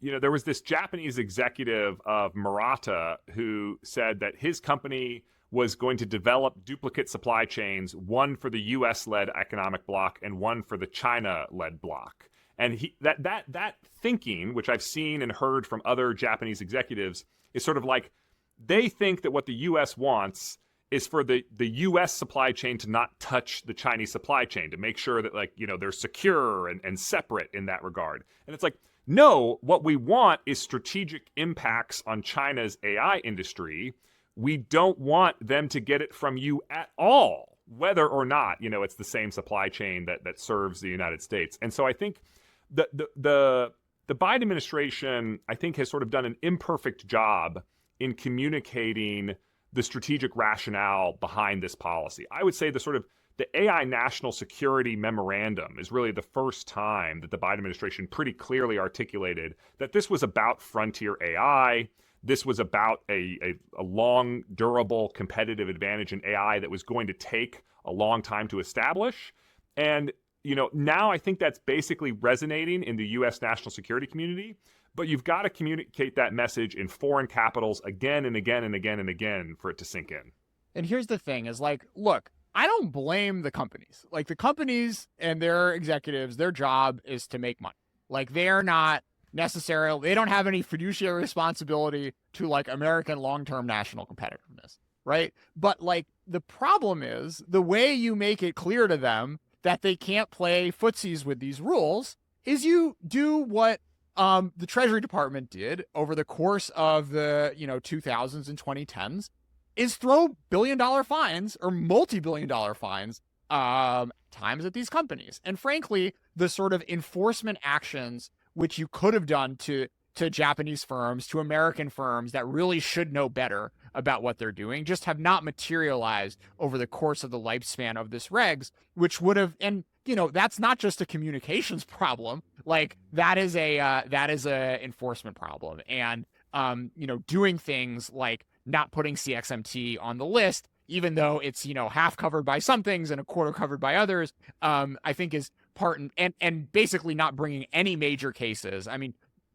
B: there was this Japanese executive of Murata who said that his company was going to develop duplicate supply chains, one for the U.S.-led economic bloc and one for the China-led bloc. And that thinking, which I've seen and heard from other Japanese executives, is sort of like they think that what the U.S. wants is for the U.S. supply chain to not touch the Chinese supply chain, to make sure that they're secure and separate in that regard. And it's like, no, what we want is strategic impacts on China's AI industry. We don't want them to get it from you at all, whether or not, it's the same supply chain that serves the United States. And so I think the Biden administration, I think, has sort of done an imperfect job in communicating the strategic rationale behind this policy. I would say the AI national security memorandum is really the first time that the Biden administration pretty clearly articulated that this was about frontier AI. This was about a long, durable, competitive advantage in AI that was going to take a long time to establish. And, now I think that's basically resonating in the U.S. national security community. But you've got to communicate that message in foreign capitals again and again and again and again for it to sink in.
C: And here's the thing is like, look, I don't blame the companies. Like the companies and their executives, their job is to make money. Like they're not necessarily, they don't have any fiduciary responsibility to like American long-term national competitiveness, right? But like the problem is the way you make it clear to them that they can't play footsies with these rules is you do what the Treasury Department did over the course of the 2000s and 2010s is throw billion-dollar fines or multi-billion-dollar fines times at these companies. And frankly, the sort of enforcement actions which you could have done to to Japanese firms, to American firms that really should know better about what they're doing, just have not materialized over the course of the lifespan of this regs, which would have, and that's not just a communications problem. Like that is a enforcement problem. And doing things like not putting CXMT on the list, even though it's half covered by some things and a quarter covered by others, I think is part and basically not bringing any major cases. I mean,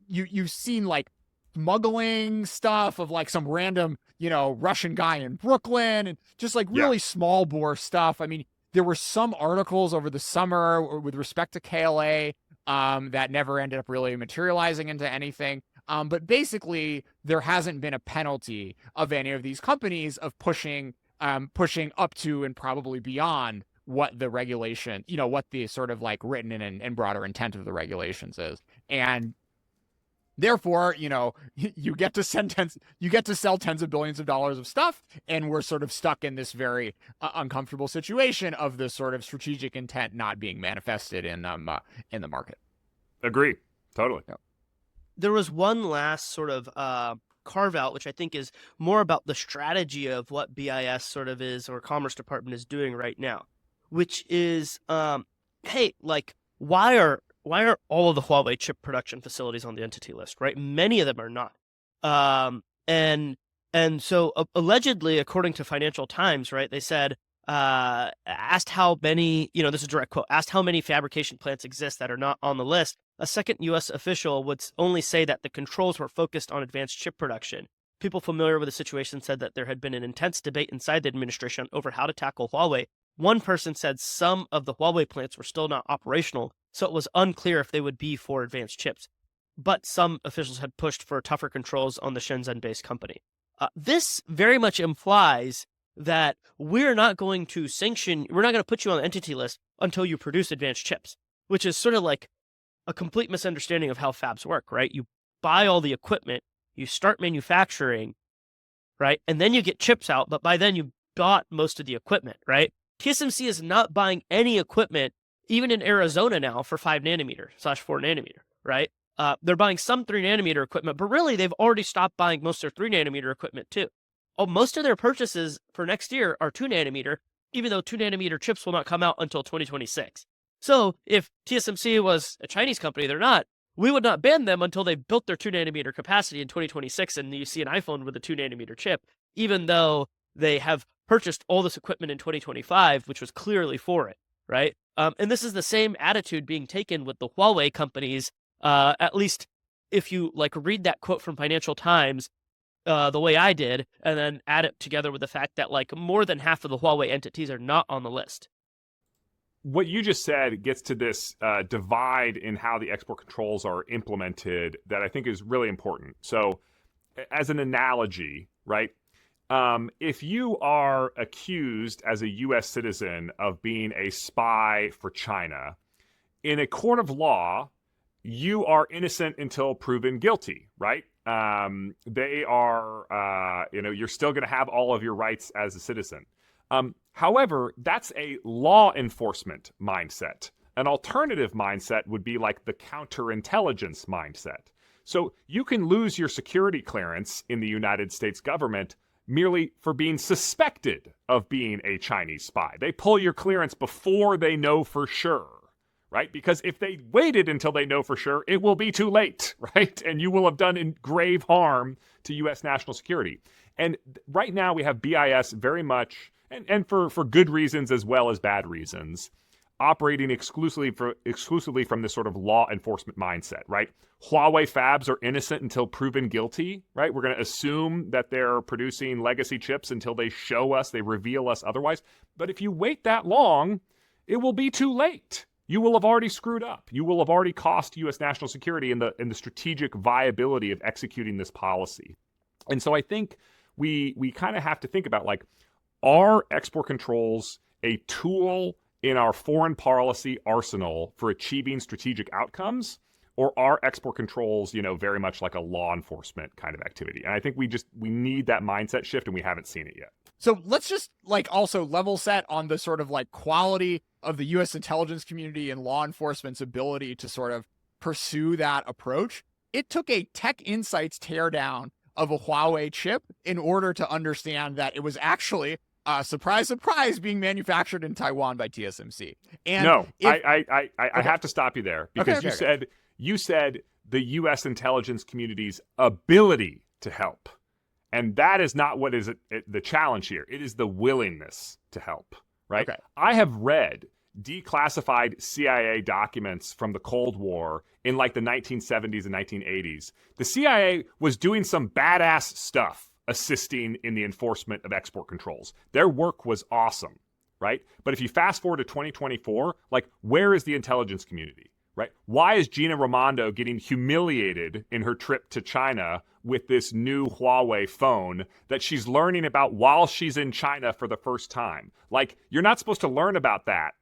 C: you've seen like smuggling stuff of like some random Russian guy in Brooklyn and just like really small bore stuff. I mean, there were some articles over the summer with respect to KLA that never ended up really materializing into anything. But basically, there hasn't been a penalty of any of these companies of pushing up to and probably beyond what the regulation, what the sort of like written and broader intent of the regulations is. And therefore, you get to sell tens of billions of dollars of stuff, and we're sort of stuck in this very uncomfortable situation of the sort of strategic intent not being manifested in the market.
B: Agree. Totally.
C: Yep.
A: There was one last sort of carve out, which I think is more about the strategy of what BIS sort of is, or Commerce Department is doing right now, which is, hey, like, why are all of the Huawei chip production facilities on the entity list, right? Many of them are not. And so allegedly, according to Financial Times, right, they said, asked how many, this is a direct quote, asked how many fabrication plants exist that are not on the list. A second U.S. official would only say that the controls were focused on advanced chip production. People familiar with the situation said that there had been an intense debate inside the administration over how to tackle Huawei. One person said some of the Huawei plants were still not operational, so it was unclear if they would be for advanced chips. But some officials had pushed for tougher controls on the Shenzhen-based company. This very much implies that we're not going to put you on the entity list until you produce advanced chips, which is sort of like a complete misunderstanding of how fabs work, right? You buy all the equipment, you start manufacturing, right? And then you get chips out, but by then you bought most of the equipment, right? TSMC is not buying any equipment, even in Arizona now, for 5 nanometer/4 nanometer, right? They're buying some 3 nanometer equipment, but really they've already stopped buying most of their 3 nanometer equipment too. Most of their purchases for next year are 2 nanometer, even though 2 nanometer chips will not come out until 2026. So if TSMC was a Chinese company, they're not, we would not ban them until they built their 2 nanometer capacity in 2026 and you see an iPhone with a 2 nanometer chip, even though they have purchased all this equipment in 2025, which was clearly for it, right? And this is the same attitude being taken with the Huawei companies, at least if you like read that quote from Financial Times the way I did, and then add it together with the fact that like more than half of the Huawei entities are not on the list.
B: What you just said gets to this divide in how the export controls are implemented that I think is really important. So as an analogy, right? If you are accused as a U.S. citizen of being a spy for China, in a court of law, you are innocent until proven guilty, right? They are, you're still going to have all of your rights as a citizen. However, that's a law enforcement mindset. An alternative mindset would be like the counterintelligence mindset. So you can lose your security clearance in the United States government merely for being suspected of being a Chinese spy. They pull your clearance before they know for sure, right? Because if they waited until they know for sure, it will be too late, right? And you will have done grave harm to U.S. national security. And right now we have BIS very much, and for good reasons as well as bad reasons, operating exclusively from this sort of law enforcement mindset, right? Huawei fabs are innocent until proven guilty, right? We're going to assume that they're producing legacy chips until they reveal us otherwise. But if you wait that long, it will be too late. You will have already screwed up. You will have already cost U.S. national security in the strategic viability of executing this policy. And so I think we kind of have to think about, like, are export controls a tool in our foreign policy arsenal for achieving strategic outcomes, or are export controls, very much like a law enforcement kind of activity? And I think we need that mindset shift, and we haven't seen it yet.
C: So let's just like also level set on the sort of like quality of the U.S. intelligence community and law enforcement's ability to sort of pursue that approach. it took a Tech Insights teardown of a Huawei chip in order to understand that it was actually, surprise, surprise, being manufactured in Taiwan by TSMC. And
B: no,
C: if,
B: I
C: Okay.
B: have to stop you there because
C: Okay.
B: you said the U.S. intelligence community's ability to help, and that is not what is the challenge here. It is the willingness to help, right?
C: Okay.
B: I have read declassified CIA documents from the Cold War in like the 1970s and 1980s. The CIA was doing some badass stuff assisting in the enforcement of export controls. Their work was awesome, right? But if you fast forward to 2024, like, where is the intelligence community, right? Why is Gina Raimondo getting humiliated in her trip to China with this new Huawei phone that she's learning about while she's in China for the first time? Like, you're not supposed to learn about that,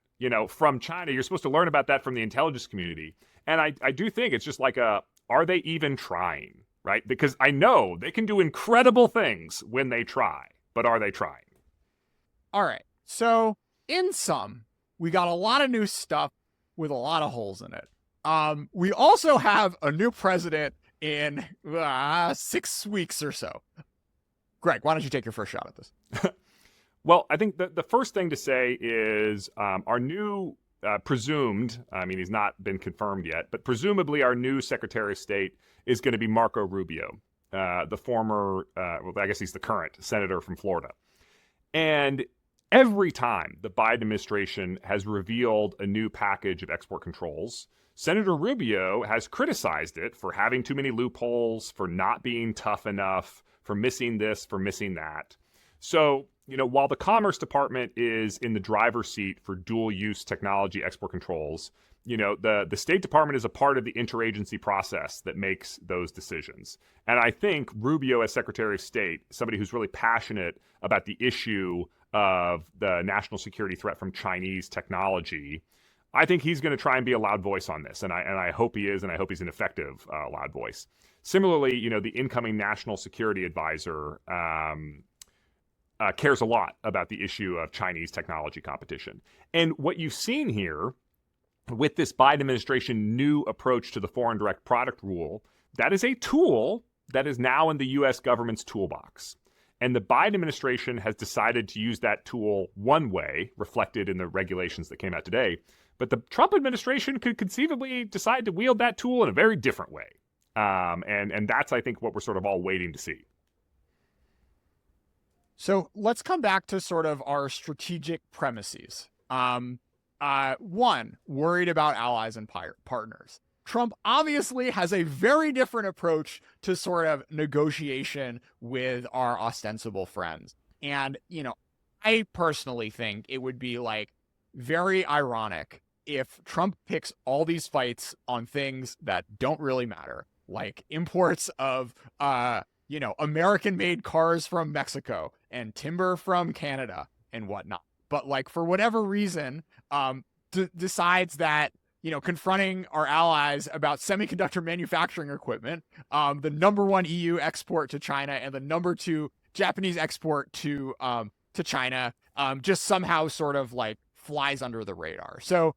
B: from China. You're supposed to learn about that from the intelligence community. And I do think it's just like are they even trying, right? Because I know they can do incredible things when they try, but are they trying?
C: All right. So in sum, we got a lot of new stuff with a lot of holes in it. We also have a new president in 6 weeks or so. Greg, why don't you take your first shot at this?
B: Well, I think the first thing to say is our new presumed, he's not been confirmed yet, but presumably our new Secretary of State is going to be Marco Rubio, the former, I guess he's the current senator from Florida. And every time the Biden administration has revealed a new package of export controls, Senator Rubio has criticized it for having too many loopholes, for not being tough enough, for missing this, for missing that. So, while the Commerce Department is in the driver's seat for dual-use technology export controls, the State Department is a part of the interagency process that makes those decisions. And I think Rubio, as Secretary of State, somebody who's really passionate about the issue of the national security threat from Chinese technology, I think he's going to try and be a loud voice on this. And I hope he is, and I hope he's an effective loud voice. Similarly, the incoming national security advisor cares a lot about the issue of Chinese technology competition. And what you've seen here with this Biden administration new approach to the foreign direct product rule, that is a tool that is now in the U.S. government's toolbox. And the Biden administration has decided to use that tool one way, reflected in the regulations that came out today. But the Trump administration could conceivably decide to wield that tool in a very different way. And that's, I think, what we're sort of all waiting to see.
C: So let's come back to sort of our strategic premises. One, worried about allies and partners. Trump obviously has a very different approach to sort of negotiation with our ostensible friends. And, I personally think it would be like very ironic if Trump picks all these fights on things that don't really matter, like imports of, American-made cars from Mexico and timber from Canada and whatnot. But like for whatever reason, decides that confronting our allies about semiconductor manufacturing equipment, the #1 EU export to China and the #2 Japanese export to China, just somehow sort of like flies under the radar. So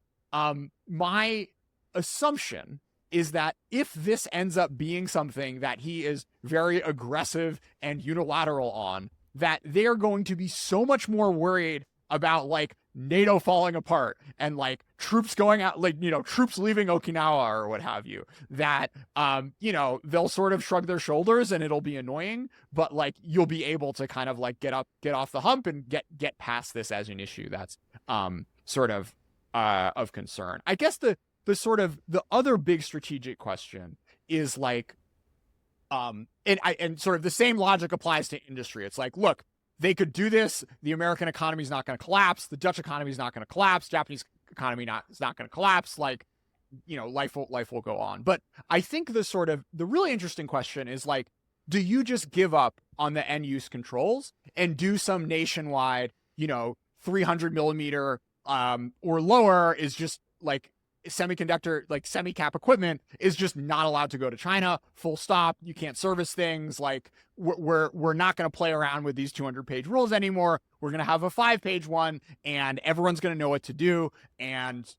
C: my assumption is that if this ends up being something that he is very aggressive and unilateral on, that they're going to be so much more worried about like NATO falling apart and like troops going out, like, troops leaving Okinawa or what have you, that, they'll sort of shrug their shoulders and it'll be annoying, but like you'll be able to kind of like get off the hump and get past this as an issue that's sort of concern. I guess the sort of the other big strategic question is like, and sort of the same logic applies to industry. It's like, look, they could do this. The American economy is not going to collapse. The Dutch economy is not going to collapse. Japanese economy is not going to collapse. Like, life will go on. But I think the really interesting question is like, do you just give up on the end use controls and do some nationwide, 300 millimeter or lower is just like semiconductor, like semi-cap equipment is just not allowed to go to China, full stop. You can't service things. Like we're not going to play around with these 200-page rules anymore. We're going to have a 5-page one and everyone's going to know what to do. And,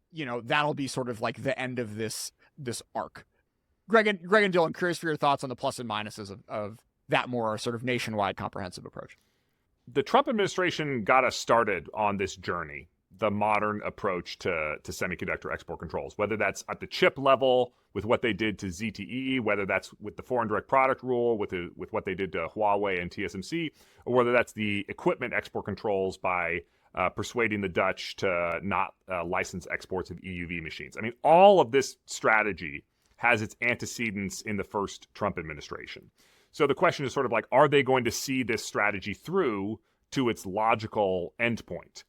C: that'll be sort of like the end of this arc. Greg and Dylan, curious for your thoughts on the plus and minuses of that more sort of nationwide comprehensive approach.
B: The Trump administration got us started on this journey, the modern approach to semiconductor export controls, whether that's at the chip level with what they did to ZTE, whether that's with the foreign direct product rule, with what they did to Huawei and TSMC, or whether that's the equipment export controls by persuading the Dutch to not license exports of EUV machines. I mean, all of this strategy has its antecedents in the first Trump administration. So the question is sort of like, are they going to see this strategy through to its logical endpoint?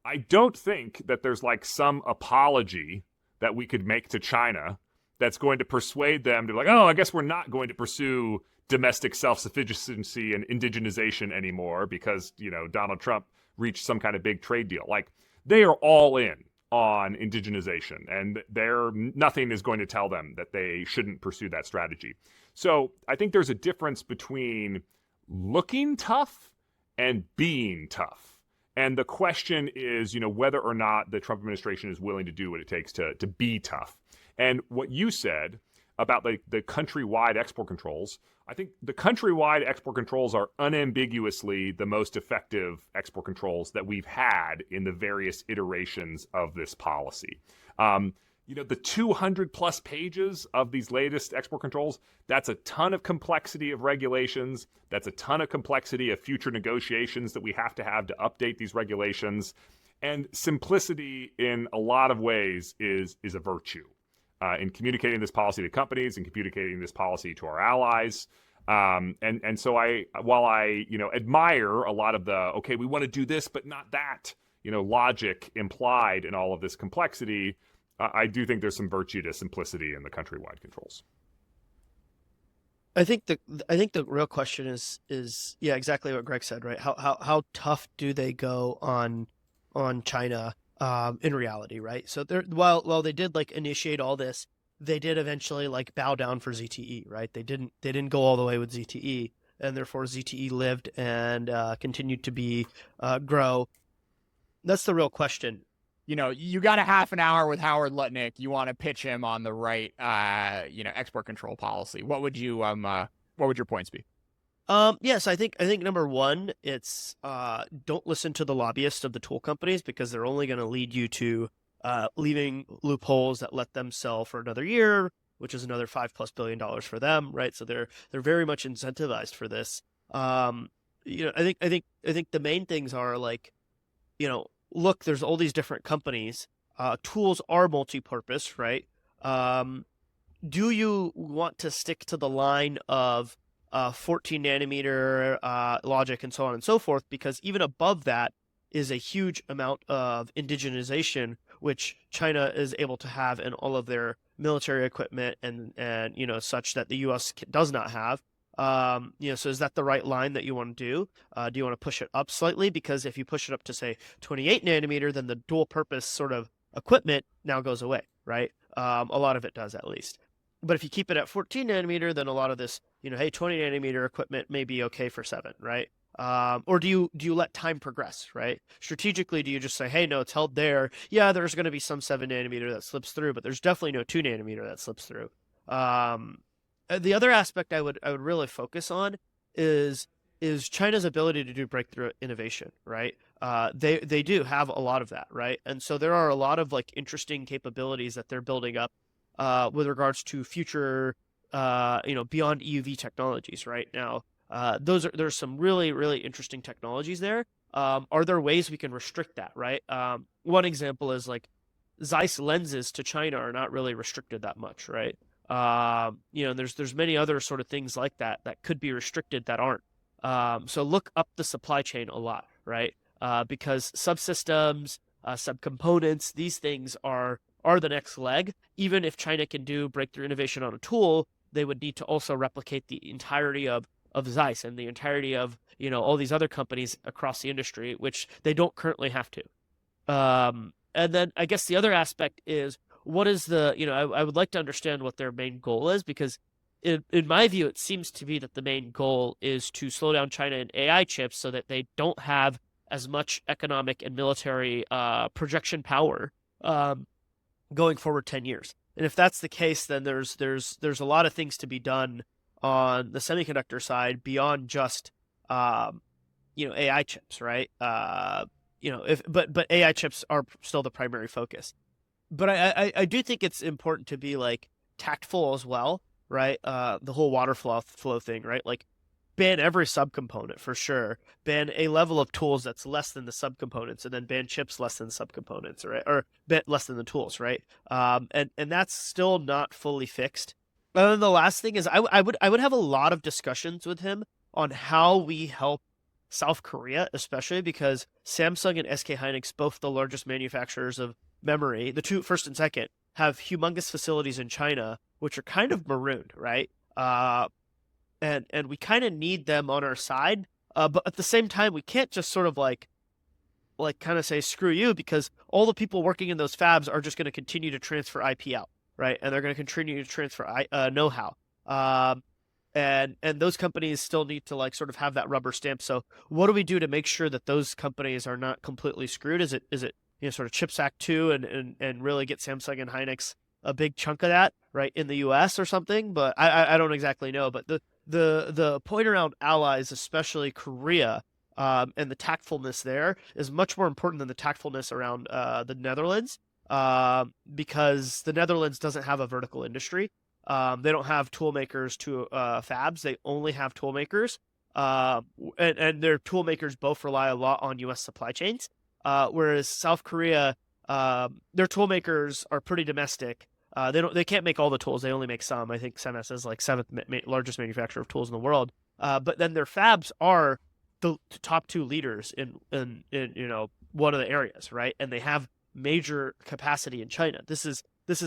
B: I don't think that there's like some apology that we could make to China that's going to persuade them to like, oh, I guess we're not going to pursue domestic self-sufficiency and indigenization anymore because, you know, Donald Trump reached some kind of big trade deal. Like, they are all in on indigenization, and nothing is going to tell them that they shouldn't pursue that strategy. So I think there's a difference between looking tough and being tough. And the question is, you know, whether or not the Trump administration is willing to do what it takes to be tough. And what you said about the countrywide export controls, I think the countrywide export controls are unambiguously the most effective export controls that we've had in the various iterations of this policy. You know, the 200 plus pages of these latest export controls, that's a ton of complexity of regulations. That's a ton of complexity of future negotiations that we have to update these regulations. And simplicity in a lot of ways is a virtue in communicating this policy to companies and communicating this policy to our allies. And so while I admire a lot of the, okay, we want to do this, but not that, logic implied in all of this complexity, I do think there's some virtue to simplicity in the countrywide controls.
A: I think the real question is yeah, exactly what Greg said, right? How tough do they go on China in reality, right? So while they did like initiate all this, they did eventually like bow down for ZTE, right? They didn't go all the way with ZTE, and therefore ZTE lived and continued to grow. That's the real question.
C: You got a half an hour with Howard Lutnick. You want to pitch him on the right, export control policy. What would your points be?
A: Yes, I think number one, it's don't listen to the lobbyists of the tool companies, because they're only going to lead you to leaving loopholes that let them sell for another year, which is another $5+ billion for them, right? So they're very much incentivized for this. I think the main things are like, look, there's all these different companies. Tools are multi-purpose, right? Do you want to stick to the line of 14 nanometer logic and so on and so forth? Because even above that is a huge amount of indigenization, which China is able to have in all of their military equipment and such that the U.S. does not have. So is that the right line that you want to do? Do you want to push it up slightly? Because if you push it up to, say, 28 nanometer, then the dual purpose sort of equipment now goes away, right? A lot of it does, at least. But if you keep it at 14 nanometer, then a lot of this, hey, 20 nanometer equipment may be okay for 7, right? Or do you let time progress, right? Strategically, do you just say, hey, no, it's held there. Yeah, there's going to be some 7 nanometer that slips through, but there's definitely no 2 nanometer that slips through. The other aspect I would really focus on is China's ability to do breakthrough innovation, right? They do have a lot of that, right? And so there are a lot of like interesting capabilities that they're building up with regards to future, beyond EUV technologies right now. There's some really, really interesting technologies there. Are there ways we can restrict that, right? One example is like Zeiss lenses to China are not really restricted that much, right? There's many other sort of things like that could be restricted that aren't. So look up the supply chain a lot, right? Because subsystems, subcomponents, these things are the next leg. Even if China can do breakthrough innovation on a tool, they would need to also replicate the entirety of Zeiss and the entirety of, all these other companies across the industry, which they don't currently have to. And then I guess the other aspect is, what is the, I would like to understand what their main goal is, because in my view, it seems to be that the main goal is to slow down China in AI chips so that they don't have as much economic and military projection power going forward 10 years. And if that's the case, then there's a lot of things to be done on the semiconductor side beyond just AI chips, right? But AI chips are still the primary focus. But I do think it's important to be like tactful as well, right? The whole water flow thing, right? Like ban every subcomponent for sure. Ban a level of tools that's less than the subcomponents, and then ban chips less than subcomponents, right? Or less than the tools, right? And that's still not fully fixed. And then the last thing is I would have a lot of discussions with him on how we help South Korea, especially because Samsung and SK Hynix, both the largest manufacturers of memory, the two first and second, have humongous facilities in China, which are kind of marooned, right? And we kind of need them on our side, but at the same time, we can't just sort of like kind of say screw you, because all the people working in those fabs are just going to continue to transfer IP out, right? And they're going to continue to transfer know-how. And those companies still need to like sort of have that rubber stamp. So what do we do to make sure that those companies are not completely screwed? Is it sort of CHIPS Act 2 and really get Samsung and Hynix a big chunk of that, right, in the US or something? But I don't exactly know. But the point around allies, especially Korea, and the tactfulness there is much more important than the tactfulness around the Netherlands, because the Netherlands doesn't have a vertical industry. They don't have tool makers to fabs. They only have tool makers. And their tool makers both rely a lot on U.S. supply chains. Whereas South Korea, their tool makers are pretty domestic. They can't make all the tools. They only make some. I think SemiAnalysis is like seventh largest manufacturer of tools in the world. But then their fabs are the top two leaders in one of the areas, right? And they have major capacity in China. This is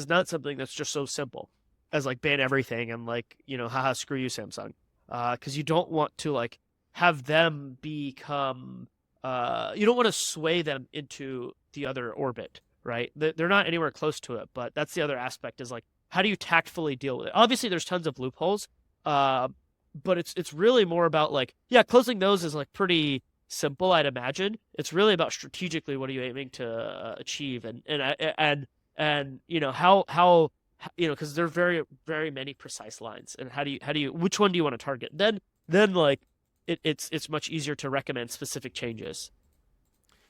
A: not something that's just so simple as like ban everything and like, haha, screw you, Samsung. Because you don't want to like have them become, you don't want to sway them into the other orbit, right? They're not anywhere close to it, but that's the other aspect is like, how do you tactfully deal with it? Obviously, there's tons of loopholes, but it's really more about like, yeah, closing those is like pretty simple, I'd imagine. It's really about strategically what are you aiming to achieve, and how because there are very, very many precise lines, and how do you which one do you want to target? Then like it's much easier to recommend specific changes.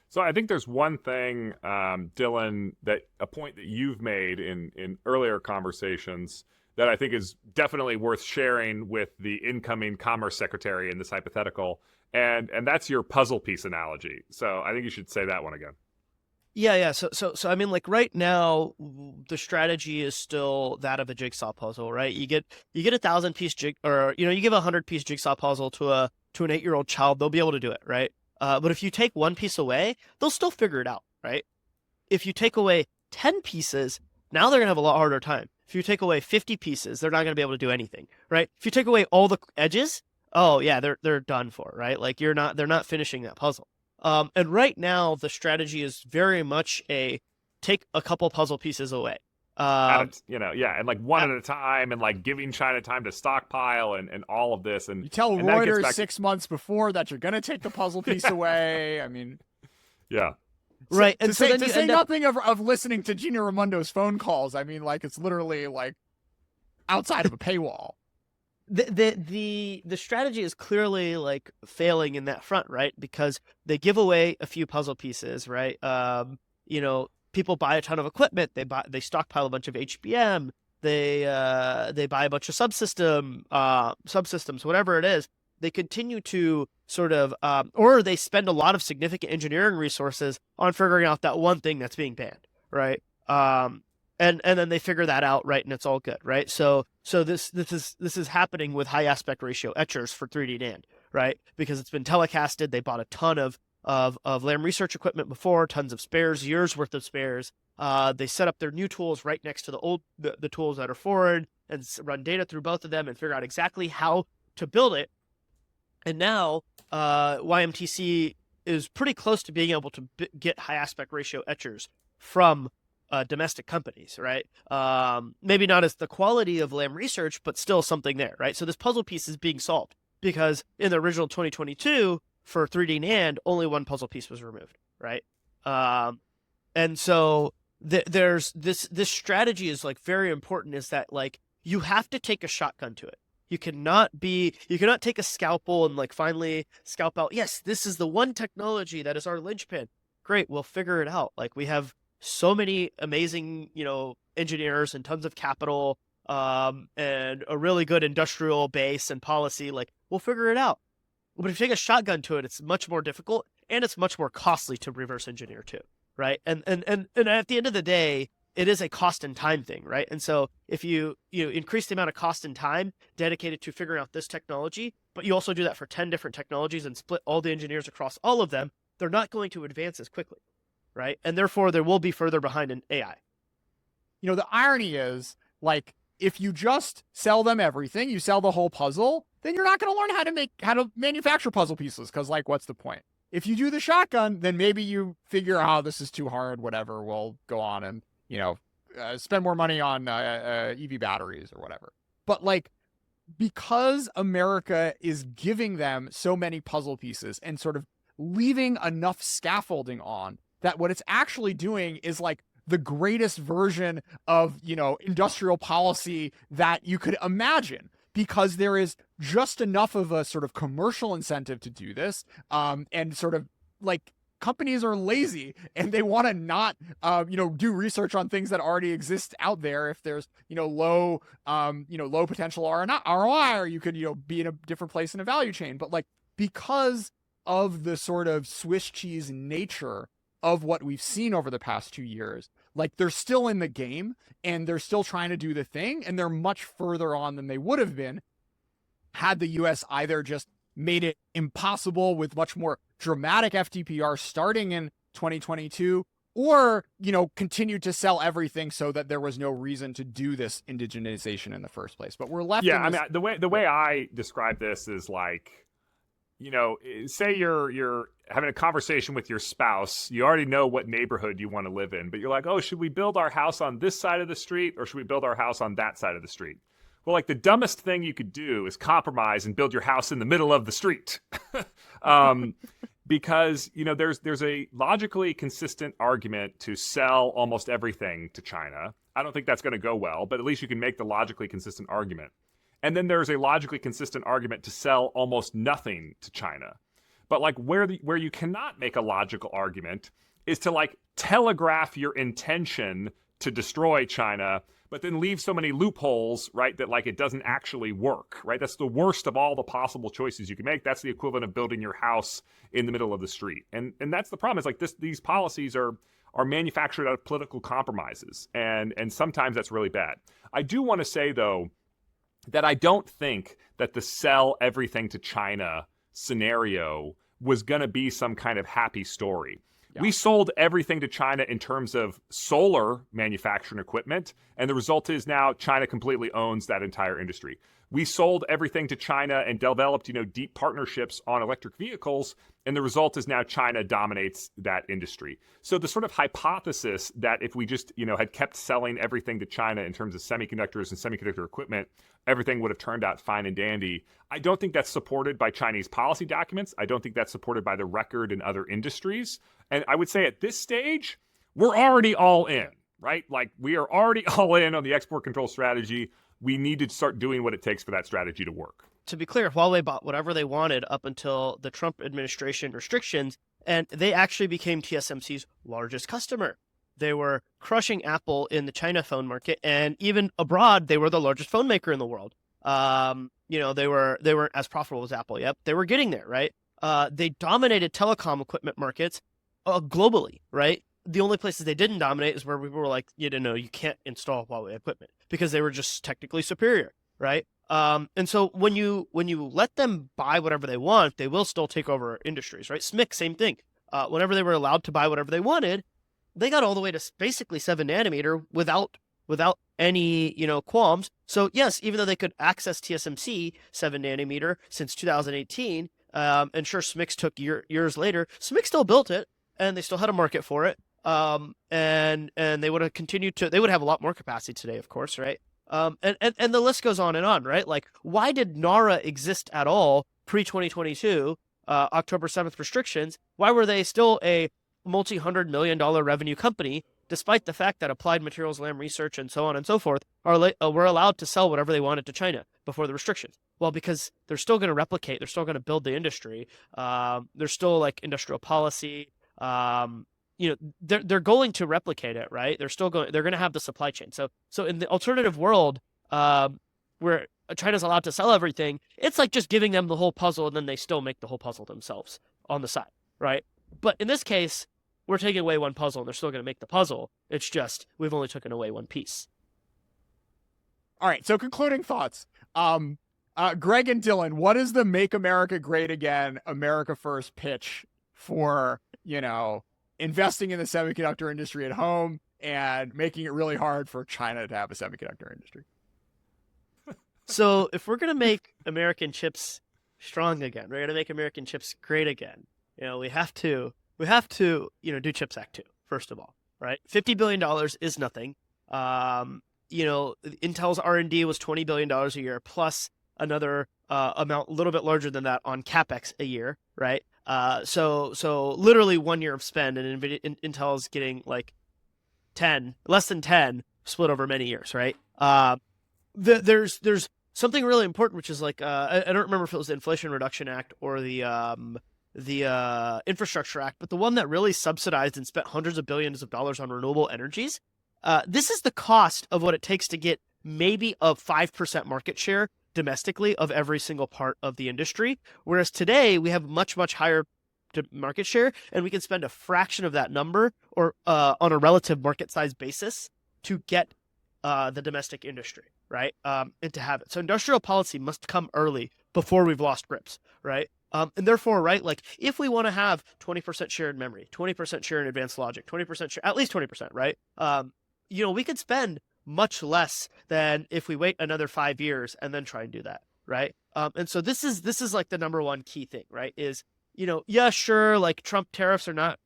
B: So I think there's one thing, Dylan, that a point that you've made in earlier conversations that I think is definitely worth sharing with the incoming Commerce Secretary in this hypothetical, and that's your puzzle piece analogy. So I think you should say that one again.
A: Yeah. So I mean, like right now, the strategy is still that of a jigsaw puzzle, right? You get 1,000-piece or you give a 100-piece jigsaw puzzle to an 8-year-old child, they'll be able to do it, right? But if you take one piece away, they'll still figure it out, right? If you take away 10 pieces, now they're gonna have a lot harder time. If you take away 50 pieces, they're not gonna be able to do anything, right? If you take away all the edges, oh yeah, they're done for, right? Like they're not finishing that puzzle. And right now, the strategy is very much take a couple puzzle pieces away.
B: And like one at a time, and like giving China time to stockpile and all of this. And
C: you tell
B: and
C: Reuters 6 months before that you're going to take the puzzle piece away. I mean,
B: yeah.
A: Right.
C: And to say nothing of listening to Gina Raimondo's phone calls. I mean, like it's literally like outside of a paywall.
A: The strategy is clearly like failing in that front, right? Because they give away a few puzzle pieces, right? People buy a ton of equipment. They stockpile a bunch of HBM. They buy a bunch of subsystems, whatever it is. They continue to sort of, or they spend a lot of significant engineering resources on figuring out that one thing that's being banned, right? And then they figure that out, right, and it's all good, right? So this is happening with high aspect ratio etchers for 3D NAND, right? Because it's been telecasted. They bought a ton of Lam Research equipment before, tons of spares, years worth of spares. They set up their new tools right next to the tools that are forward and run data through both of them and figure out exactly how to build it. And now YMTC is pretty close to being able to get high aspect ratio etchers from domestic companies, right? Maybe not as the quality of Lam Research, but still something there, right? So this puzzle piece is being solved because in the original 2022 for 3D NAND, only one puzzle piece was removed, right? And so there's this strategy is like very important, is that like you have to take a shotgun to it. You cannot take a scalpel and like finally scalp out, yes, this is the one technology that is our linchpin. Great, we'll figure it out. Like we have so many amazing, engineers and tons of capital, and a really good industrial base and policy. Like we'll figure it out. But if you take a shotgun to it, it's much more difficult and it's much more costly to reverse engineer too, right? And at the end of the day, it is a cost and time thing, right? And so if you increase the amount of cost and time dedicated to figuring out this technology, but you also do that for 10 different technologies and split all the engineers across all of them, they're not going to advance as quickly, right? And therefore, there will be further behind in AI.
C: The irony is, like, if you just sell them everything, you sell the whole puzzle, then you're not going to learn how to manufacture puzzle pieces, because, like, what's the point? If you do the shotgun, then maybe you figure out, this is too hard, whatever, we'll go on and spend more money on EV batteries or whatever. But like, because America is giving them so many puzzle pieces and sort of leaving enough scaffolding on, that what it's actually doing is like the greatest version of, industrial policy that you could imagine, because there is just enough of a sort of commercial incentive to do this. And sort of like, companies are lazy and they want to not, do research on things that already exist out there. If there's, low potential ROI, or you could, be in a different place in a value chain. But like, because of the sort of Swiss cheese nature of what we've seen over the past 2 years, like they're still in the game and they're still trying to do the thing, and they're much further on than they would have been had the US either just made it impossible with much more dramatic FDPR starting in 2022, or, continued to sell everything so that there was no reason to do this indigenization in the first place. But we're left.
B: Yeah, the way I describe this is like, say you're having a conversation with your spouse. You already know what neighborhood you want to live in, but you're like, oh, should we build our house on this side of the street, or should we build our house on that side of the street? Well, like, the dumbest thing you could do is compromise and build your house in the middle of the street. Because, there's a logically consistent argument to sell almost everything to China. I don't think that's going to go well, but at least you can make the logically consistent argument. And then there's a logically consistent argument to sell almost nothing to China. But like, where you cannot make a logical argument is to like telegraph your intention to destroy China, but then leave so many loopholes, right, that like it doesn't actually work, right? That's the worst of all the possible choices you can make. That's the equivalent of building your house in the middle of the street. And that's the problem, is like these policies are manufactured out of political compromises. And sometimes that's really bad. I do want to say, though, that I don't think that the sell everything to China scenario was going to be some kind of happy story. Yeah. We sold everything to China in terms of solar manufacturing equipment, and the result is now China completely owns that entire industry. We sold everything to China and developed, deep partnerships on electric vehicles, and the result is now China dominates that industry. So the sort of hypothesis that if we just, had kept selling everything to China in terms of semiconductors and semiconductor equipment, everything would have turned out fine and dandy. I don't think that's supported by Chinese policy documents. I don't think that's supported by the record in other industries. And I would say at this stage, we're already all in, right? Like, we are already all in on the export control strategy. We need to start doing what it takes for that strategy to work.
A: To be clear, Huawei bought whatever they wanted up until the Trump administration restrictions, and they actually became TSMC's largest customer. They were crushing Apple in the China phone market, and even abroad, they were the largest phone maker in the world. They weren't as profitable as Apple yet. They were getting there, right? They dominated telecom equipment markets globally, right? The only places they didn't dominate is where we were like, you can't install Huawei equipment because they were just technically superior, right? And so when you let them buy whatever they want, they will still take over industries, right? SMIC, same thing. Whenever they were allowed to buy whatever they wanted, they got all the way to basically 7 nanometer without any qualms. So yes, even though they could access TSMC 7 nanometer since 2018, and sure, SMIC took years later, SMIC still built it, and they still had a market for it. And they would have continued to, they would have a lot more capacity today, of course, right? And the list goes on and on, right? Like, why did NARA exist at all pre-2022, October 7th restrictions? Why were they still a multi-$100 million revenue company despite the fact that Applied Materials, Lam Research, and so on and so forth were allowed to sell whatever they wanted to China before the restrictions. Well, because they're still going to replicate, they're still going to build the industry. There's still like industrial policy. They're going to replicate it, right? They're going to have the supply chain. So in the alternative world, where China's allowed to sell everything, it's like just giving them the whole puzzle, and then they still make the whole puzzle themselves on the side, right? But in this case, we're taking away one puzzle, and they're still going to make the puzzle. It's just we've only taken away one piece.
C: All right. So concluding thoughts. Greg and Dylan, what is the Make America Great Again, America First pitch for, investing in the semiconductor industry at home and making it really hard for China to have a semiconductor industry?
A: So if we're going to make American chips strong again, we're going to make American chips great again, we have to, do CHIPS Act 2, first of all, right? $50 billion is nothing. Intel's R&D was $20 billion a year, plus another amount a little bit larger than that on CapEx a year, right? So literally 1 year of spend, and Intel's getting like less than 10 split over many years, right? There's something really important, which is like I don't remember if it was the Inflation Reduction Act or the Infrastructure Act, but the one that really subsidized and spent hundreds of billions of dollars on renewable energies. This is the cost of what it takes to get maybe a 5% market share domestically of every single part of the industry. Whereas today we have much, much higher market share, and we can spend a fraction of that number or on a relative market size basis to get the domestic industry, right? And to have it. So industrial policy must come early before we've lost grips, right? And therefore, right, like if we want to have 20% share in memory, 20% share in advanced logic, 20% share, at least 20%, right? We could spend much less than if we wait another 5 years and then try and do that, right? And so this is like the number one key thing, right? Is, yeah, sure, like Trump tariffs are not,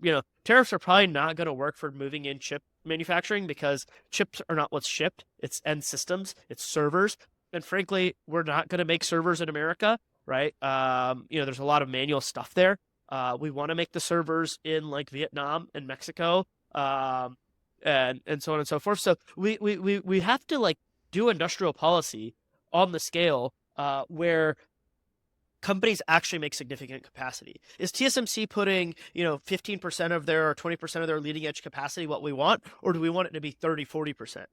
A: tariffs are probably not going to work for moving in chip manufacturing because chips are not what's shipped. It's end systems, it's servers. And frankly, we're not going to make servers in America, right? There's a lot of manual stuff there. We want to make the servers in like Vietnam and Mexico, and so on and so forth. So we have to like do industrial policy on the scale where companies actually make significant capacity. Is TSMC putting 15% of their or 20% of their leading edge capacity what we want, or do we want it to be 30-40%?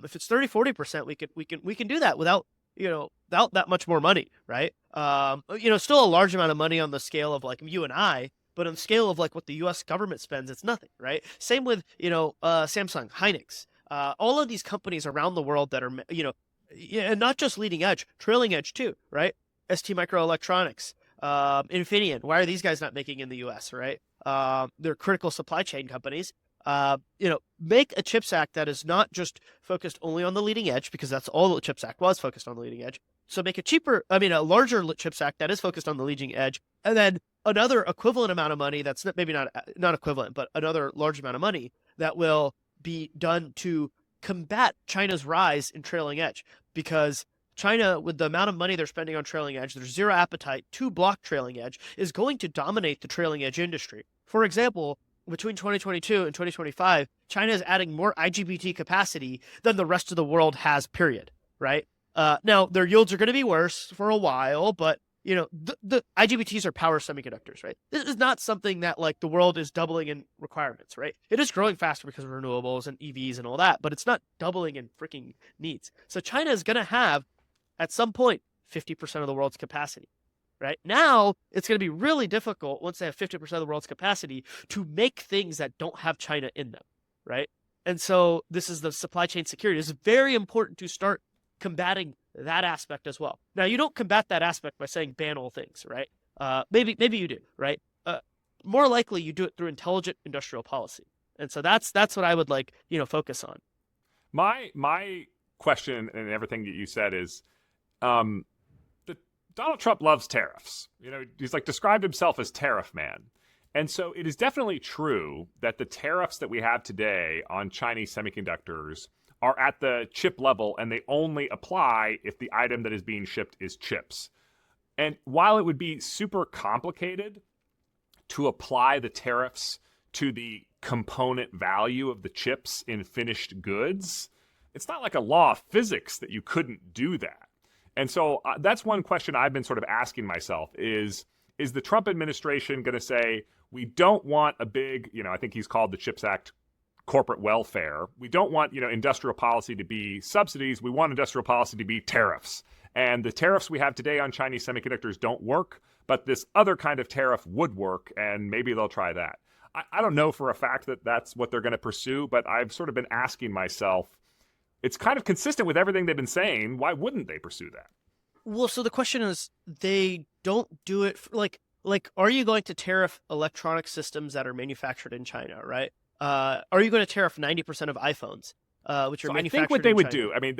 A: If it's 30-40%, we can do that without that much more money, right? Still a large amount of money on the scale of like you and I, but on the scale of like what the U.S. government spends, it's nothing, right? Same with Samsung, Hynix, all of these companies around the world that are and not just leading edge, trailing edge too, right? ST Microelectronics, Infineon. Why are these guys not making in the U.S., right? They're critical supply chain companies. Make a CHIPS Act that is not just focused only on the leading edge, because that's all the CHIPS Act was, focused on the leading edge. So make a larger CHIPS Act that is focused on the leading edge, and then another equivalent amount of money that's maybe not equivalent, but another large amount of money that will be done to combat China's rise in trailing edge, because China, with the amount of money they're spending on trailing edge, there's zero appetite to block trailing edge, is going to dominate the trailing edge industry. For example, between 2022 and 2025, China is adding more IGBT capacity than the rest of the world has, period, right? Now, their yields are going to be worse for a while, but, the IGBTs are power semiconductors, right? This is not something that, like, the world is doubling in requirements, right? It is growing faster because of renewables and EVs and all that, but it's not doubling in freaking needs. So China is going to have, at some point, 50% of the world's capacity. Right now, it's going to be really difficult once they have 50% of the world's capacity to make things that don't have China in them, right? And so this is the supply chain security. It's very important to start combating that aspect as well. Now, you don't combat that aspect by saying ban all things, right? Maybe you do, right? More likely, you do it through intelligent industrial policy. And so that's what I would focus on.
B: My question and everything that you said is, Donald Trump loves tariffs. He's described himself as tariff man. And so it is definitely true that the tariffs that we have today on Chinese semiconductors are at the chip level, and they only apply if the item that is being shipped is chips. And while it would be super complicated to apply the tariffs to the component value of the chips in finished goods, it's not like a law of physics that you couldn't do that. And so that's one question I've been sort of asking myself is the Trump administration going to say, we don't want a big, I think he's called the CHIPS Act corporate welfare. We don't want, industrial policy to be subsidies. We want industrial policy to be tariffs. And the tariffs we have today on Chinese semiconductors don't work, but this other kind of tariff would work, and maybe they'll try that. I don't know for a fact that that's what they're going to pursue, but I've sort of been asking myself, it's kind of consistent with everything they've been saying. Why wouldn't they pursue that?
A: Well, so the question is, they don't do it like, are you going to tariff electronic systems that are manufactured in China, right? Are you going to tariff 90% of iPhones, which are manufactured in China? I think
B: what they would do, I mean,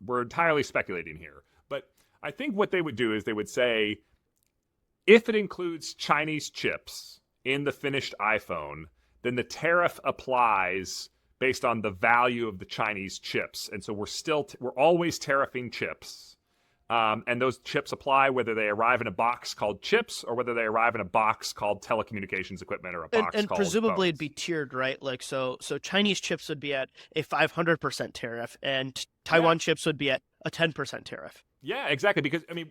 B: we're entirely speculating here, but I think what they would do is they would say, if it includes Chinese chips in the finished iPhone, then the tariff applies based on the value of the Chinese chips. And so we're always tariffing chips. And those chips apply whether they arrive in a box called chips or whether they arrive in a box called telecommunications equipment or a box
A: and
B: called
A: presumably
B: phones.
A: It'd be tiered, right? Like so Chinese chips would be at a 500% tariff and Taiwan chips would be at a 10% tariff.
B: Yeah, exactly. Because I mean,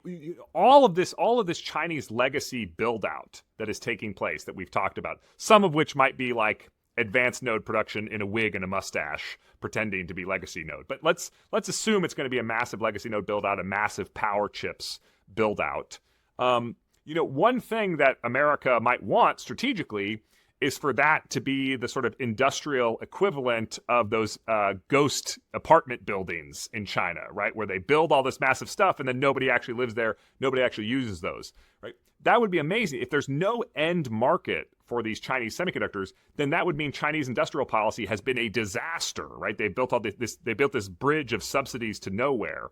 B: all of this Chinese legacy build out that is taking place that we've talked about, some of which might be like advanced node production in a wig and a mustache pretending to be legacy node. But let's assume it's going to be a massive legacy node build out, a massive power chips build out. One thing that America might want strategically is for that to be the sort of industrial equivalent of those ghost apartment buildings in China, right? Where they build all this massive stuff and then nobody actually lives there, nobody actually uses those, right? That would be amazing. If there's no end market for these Chinese semiconductors, then that would mean Chinese industrial policy has been a disaster, right? They built this bridge of subsidies to nowhere.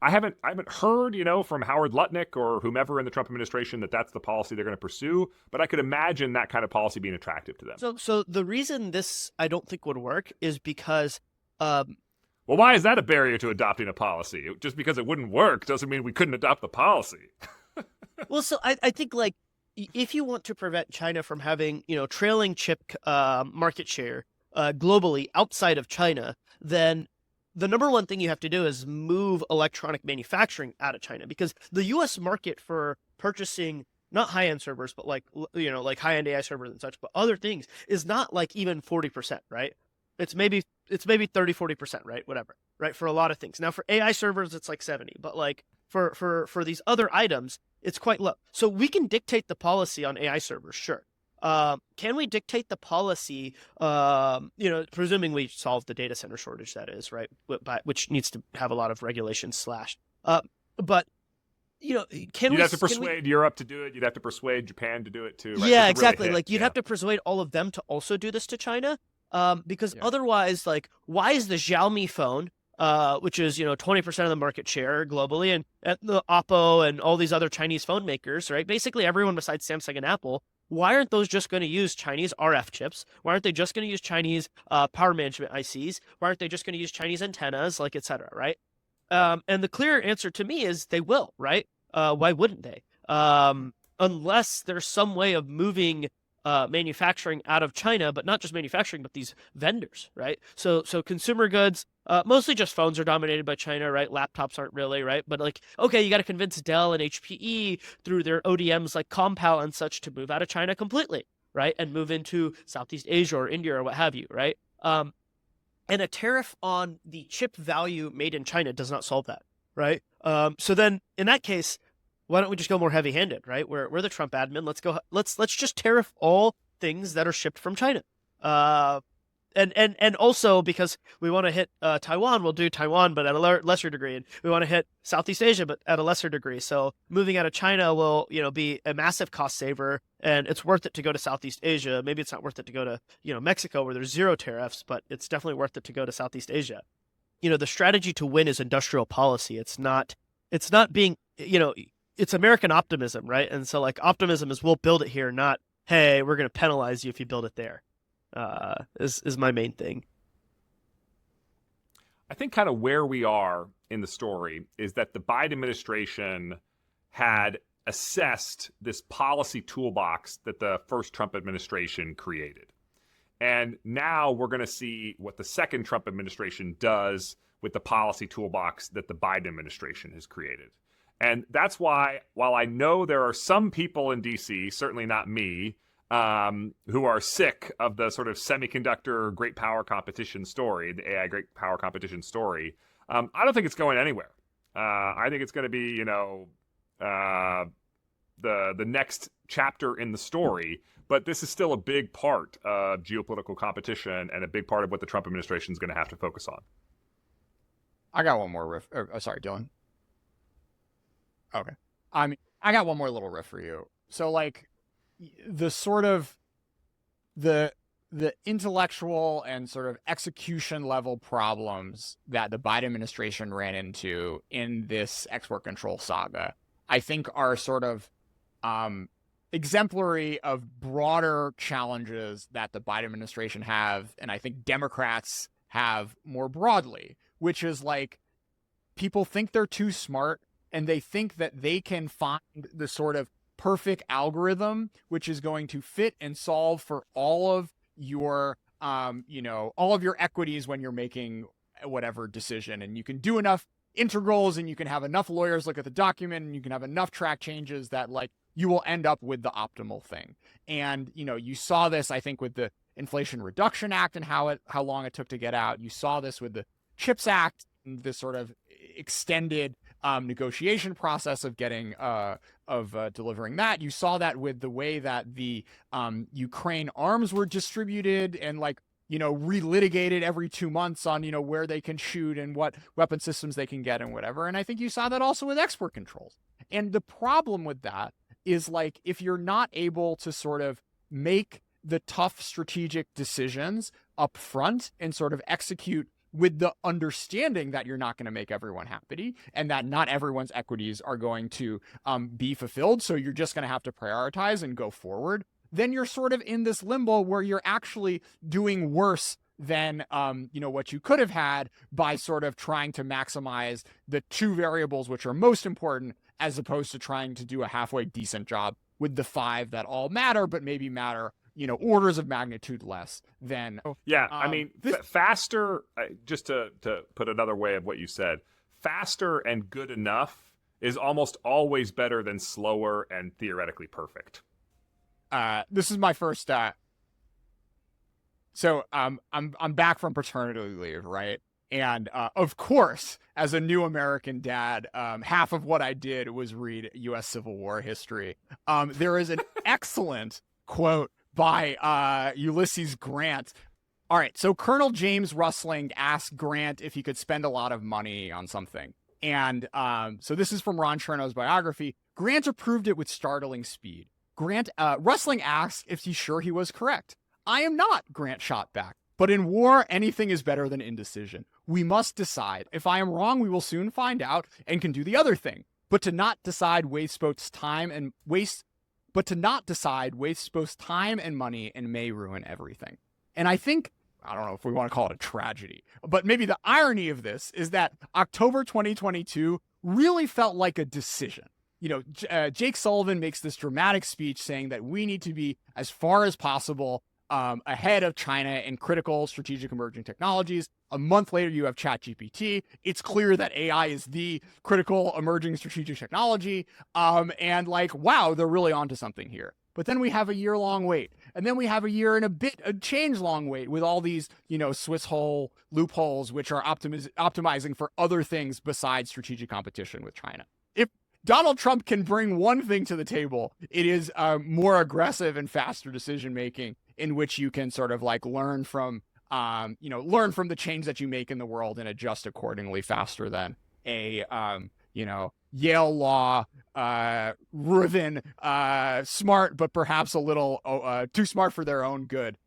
B: I haven't heard, from Howard Lutnick or whomever in the Trump administration that that's the policy they're going to pursue, but I could imagine that kind of policy being attractive to them.
A: So the reason this I don't think would work is because
B: well, why is that a barrier to adopting a policy? Just because it wouldn't work doesn't mean we couldn't adopt the policy.
A: Well, so I think like if you want to prevent China from having, trailing chip market share globally outside of China, then the number one thing you have to do is move electronic manufacturing out of China, because the U.S. market for purchasing not high-end servers, but like high-end AI servers and such, but other things is not like even 40%, right? It's maybe 30-40%, right? Whatever, right? For a lot of things. Now for AI servers, it's like 70, but like for these other items, it's quite low. So we can dictate the policy on AI servers, sure. Can we dictate the policy, presuming we solve the data center shortage, that is, right? Which needs to have a lot of regulations slashed. But, can
B: You'd have to persuade Europe to do it. You'd have to persuade Japan to do it too. Right?
A: Yeah, exactly. Like you'd have to persuade all of them to also do this to China. Because otherwise, like, why is the Xiaomi phone, which is 20% of the market share globally, and the Oppo and all these other Chinese phone makers, right? Basically everyone besides Samsung and Apple. Why aren't those just going to use Chinese RF chips? Why aren't they just going to use Chinese power management ICs? Why aren't they just going to use Chinese antennas, like, et cetera, right? And the clear answer to me is they will, right? Why wouldn't they? Unless there's some way of moving manufacturing out of China, but not just manufacturing, but these vendors, right? So consumer goods, mostly just phones are dominated by China, right? Laptops aren't really, right? But like, okay, you got to convince Dell and HPE through their ODMs like Compal and such to move out of China completely, right? And move into Southeast Asia or India or what have you, right? And a tariff on the chip value made in China does not solve that, right? So then in that case, why don't we just go more heavy-handed, right? We're the Trump admin. Let's just tariff all things that are shipped from China. And also because we want to hit Taiwan, we'll do Taiwan, but at a lesser degree. And we want to hit Southeast Asia, but at a lesser degree. So moving out of China will, be a massive cost saver, and it's worth it to go to Southeast Asia. Maybe it's not worth it to go to, Mexico where there's zero tariffs, but it's definitely worth it to go to Southeast Asia. The strategy to win is industrial policy. It's not being, it's American optimism, right? And so like optimism is we'll build it here, not, hey, we're going to penalize you if you build it there, is my main thing.
B: I think kind of where we are in the story is that the Biden administration had assessed this policy toolbox that the first Trump administration created. And now we're going to see what the second Trump administration does with the policy toolbox that the Biden administration has created. And that's why, while I know there are some people in DC, certainly not me, who are sick of the sort of semiconductor great power competition story, the AI great power competition story, I don't think it's going anywhere. I think it's going to be, the next chapter in the story. But this is still a big part of geopolitical competition and a big part of what the Trump administration is going to have to focus on.
C: I got one more riff. Sorry, Dylan. Okay. I got one more little riff for you. So, like, the sort of the intellectual and sort of execution level problems that the Biden administration ran into in this export control saga, I think are sort of exemplary of broader challenges that the Biden administration have, and I think Democrats have more broadly, which is like people think they're too smart and they think that they can find the sort of perfect algorithm which is going to fit and solve for all of your all of your equities when you're making whatever decision, and you can do enough integrals and you can have enough lawyers look at the document and you can have enough track changes that like you will end up with the optimal thing. And you saw this, I think, with the Inflation Reduction Act and how long it took to get out. You saw this with the CHIPS Act, this sort of extended negotiation process of getting delivering that. You saw that with the way that the Ukraine arms were distributed and relitigated every 2 months on where they can shoot and what weapon systems they can get and whatever. And I think you saw that also with export controls. And the problem with that is if you're not able to sort of make the tough strategic decisions up front and sort of execute with the understanding that you're not going to make everyone happy and that not everyone's equities are going to be fulfilled, so you're just going to have to prioritize and go forward, then you're sort of in this limbo where you're actually doing worse than what you could have had by sort of trying to maximize the two variables which are most important, as opposed to trying to do a halfway decent job with the five that all matter, but maybe matter orders of magnitude less than.
B: Yeah, faster, just to put another way of what you said, faster and good enough is almost always better than slower and theoretically perfect.
C: This is my first so I'm back from paternity leave, right? And of course, as a new American dad, half of what I did was read U.S. Civil War history. There is an excellent quote by Ulysses Grant. All right, so Colonel James Russling asked Grant if he could spend a lot of money on something. And so this is from Ron Cherno's biography. Grant approved it with startling speed. Russling asked if he's sure he was correct. I am not, Grant shot back. But in war, anything is better than indecision. We must decide. If I am wrong, we will soon find out and can do the other thing. But to not decide wastes both time and money and may ruin everything. And I think, I don't know if we want to call it a tragedy, but maybe the irony of this is that October 2022 really felt like a decision. Jake Sullivan makes this dramatic speech saying that we need to be as far as possible ahead of China in critical strategic emerging technologies. A month later, you have ChatGPT. It's clear that AI is the critical emerging strategic technology. And wow, they're really onto something here. But then we have a year-long wait. And then we have a year and a change-long wait with all these, Swiss hole loopholes, which are optimizing for other things besides strategic competition with China. If Donald Trump can bring one thing to the table, it is more aggressive and faster decision-making in which you can sort of learn from the change that you make in the world and adjust accordingly faster than a, Yale law, driven, smart, but perhaps a little too smart for their own good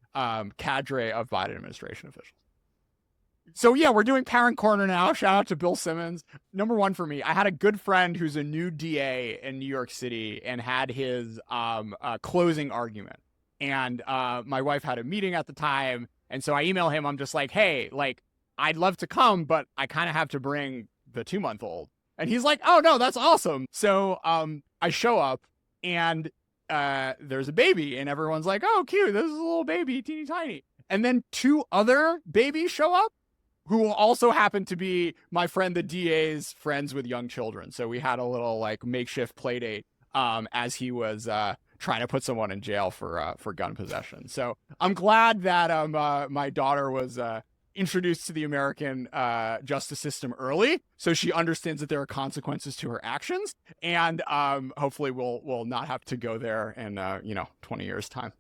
C: cadre of Biden administration officials. So yeah, we're doing Parent Corner now. Shout out to Bill Simmons. Number one for me, I had a good friend who's a new DA in New York City and had his closing argument. And my wife had a meeting at the time. And so I email him. I'm just like, hey, I'd love to come, but I kind of have to bring the 2-month-old. And he's like, oh, no, that's awesome. So I show up and there's a baby, and everyone's like, "Oh, cute! This is a little baby, teeny tiny." And then 2 other babies show up, who also happen to be my friend the DA's friends with young children. So we had a little like makeshift play date as he was trying to put someone in jail for gun possession. So I'm glad that my daughter was introduced to the American justice system early, so she understands that there are consequences to her actions, and hopefully we'll not have to go there in 20 years time.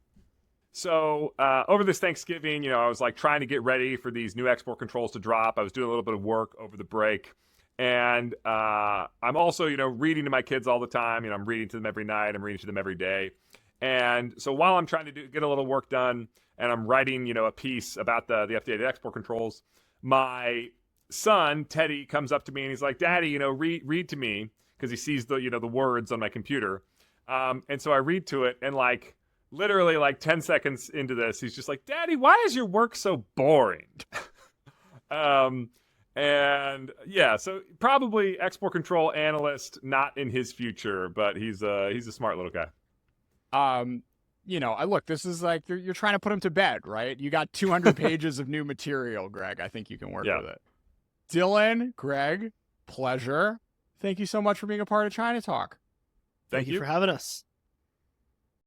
B: So over this Thanksgiving, I was like trying to get ready for these new export controls to drop. I was doing a little bit of work over the break, and I'm also reading to my kids all the time. I'm reading to them every night. I'm reading to them every day, and so while I'm trying to get a little work done, and I'm writing a piece about the updated export controls, my son Teddy comes up to me and he's like, "Daddy, read to me," because he sees the the words on my computer, and so I read to it, and like literally like 10 seconds into this, he's just like, "Daddy, why is your work so boring?" And yeah, so probably export control analyst, not in his future, but he's a smart little guy.
C: I look, this is like you're trying to put him to bed, right? You got 200 pages of new material, Greg. I think you can work with it. Dylan, Greg, pleasure. Thank you so much for being a part of China Talk.
A: Thank you for having us.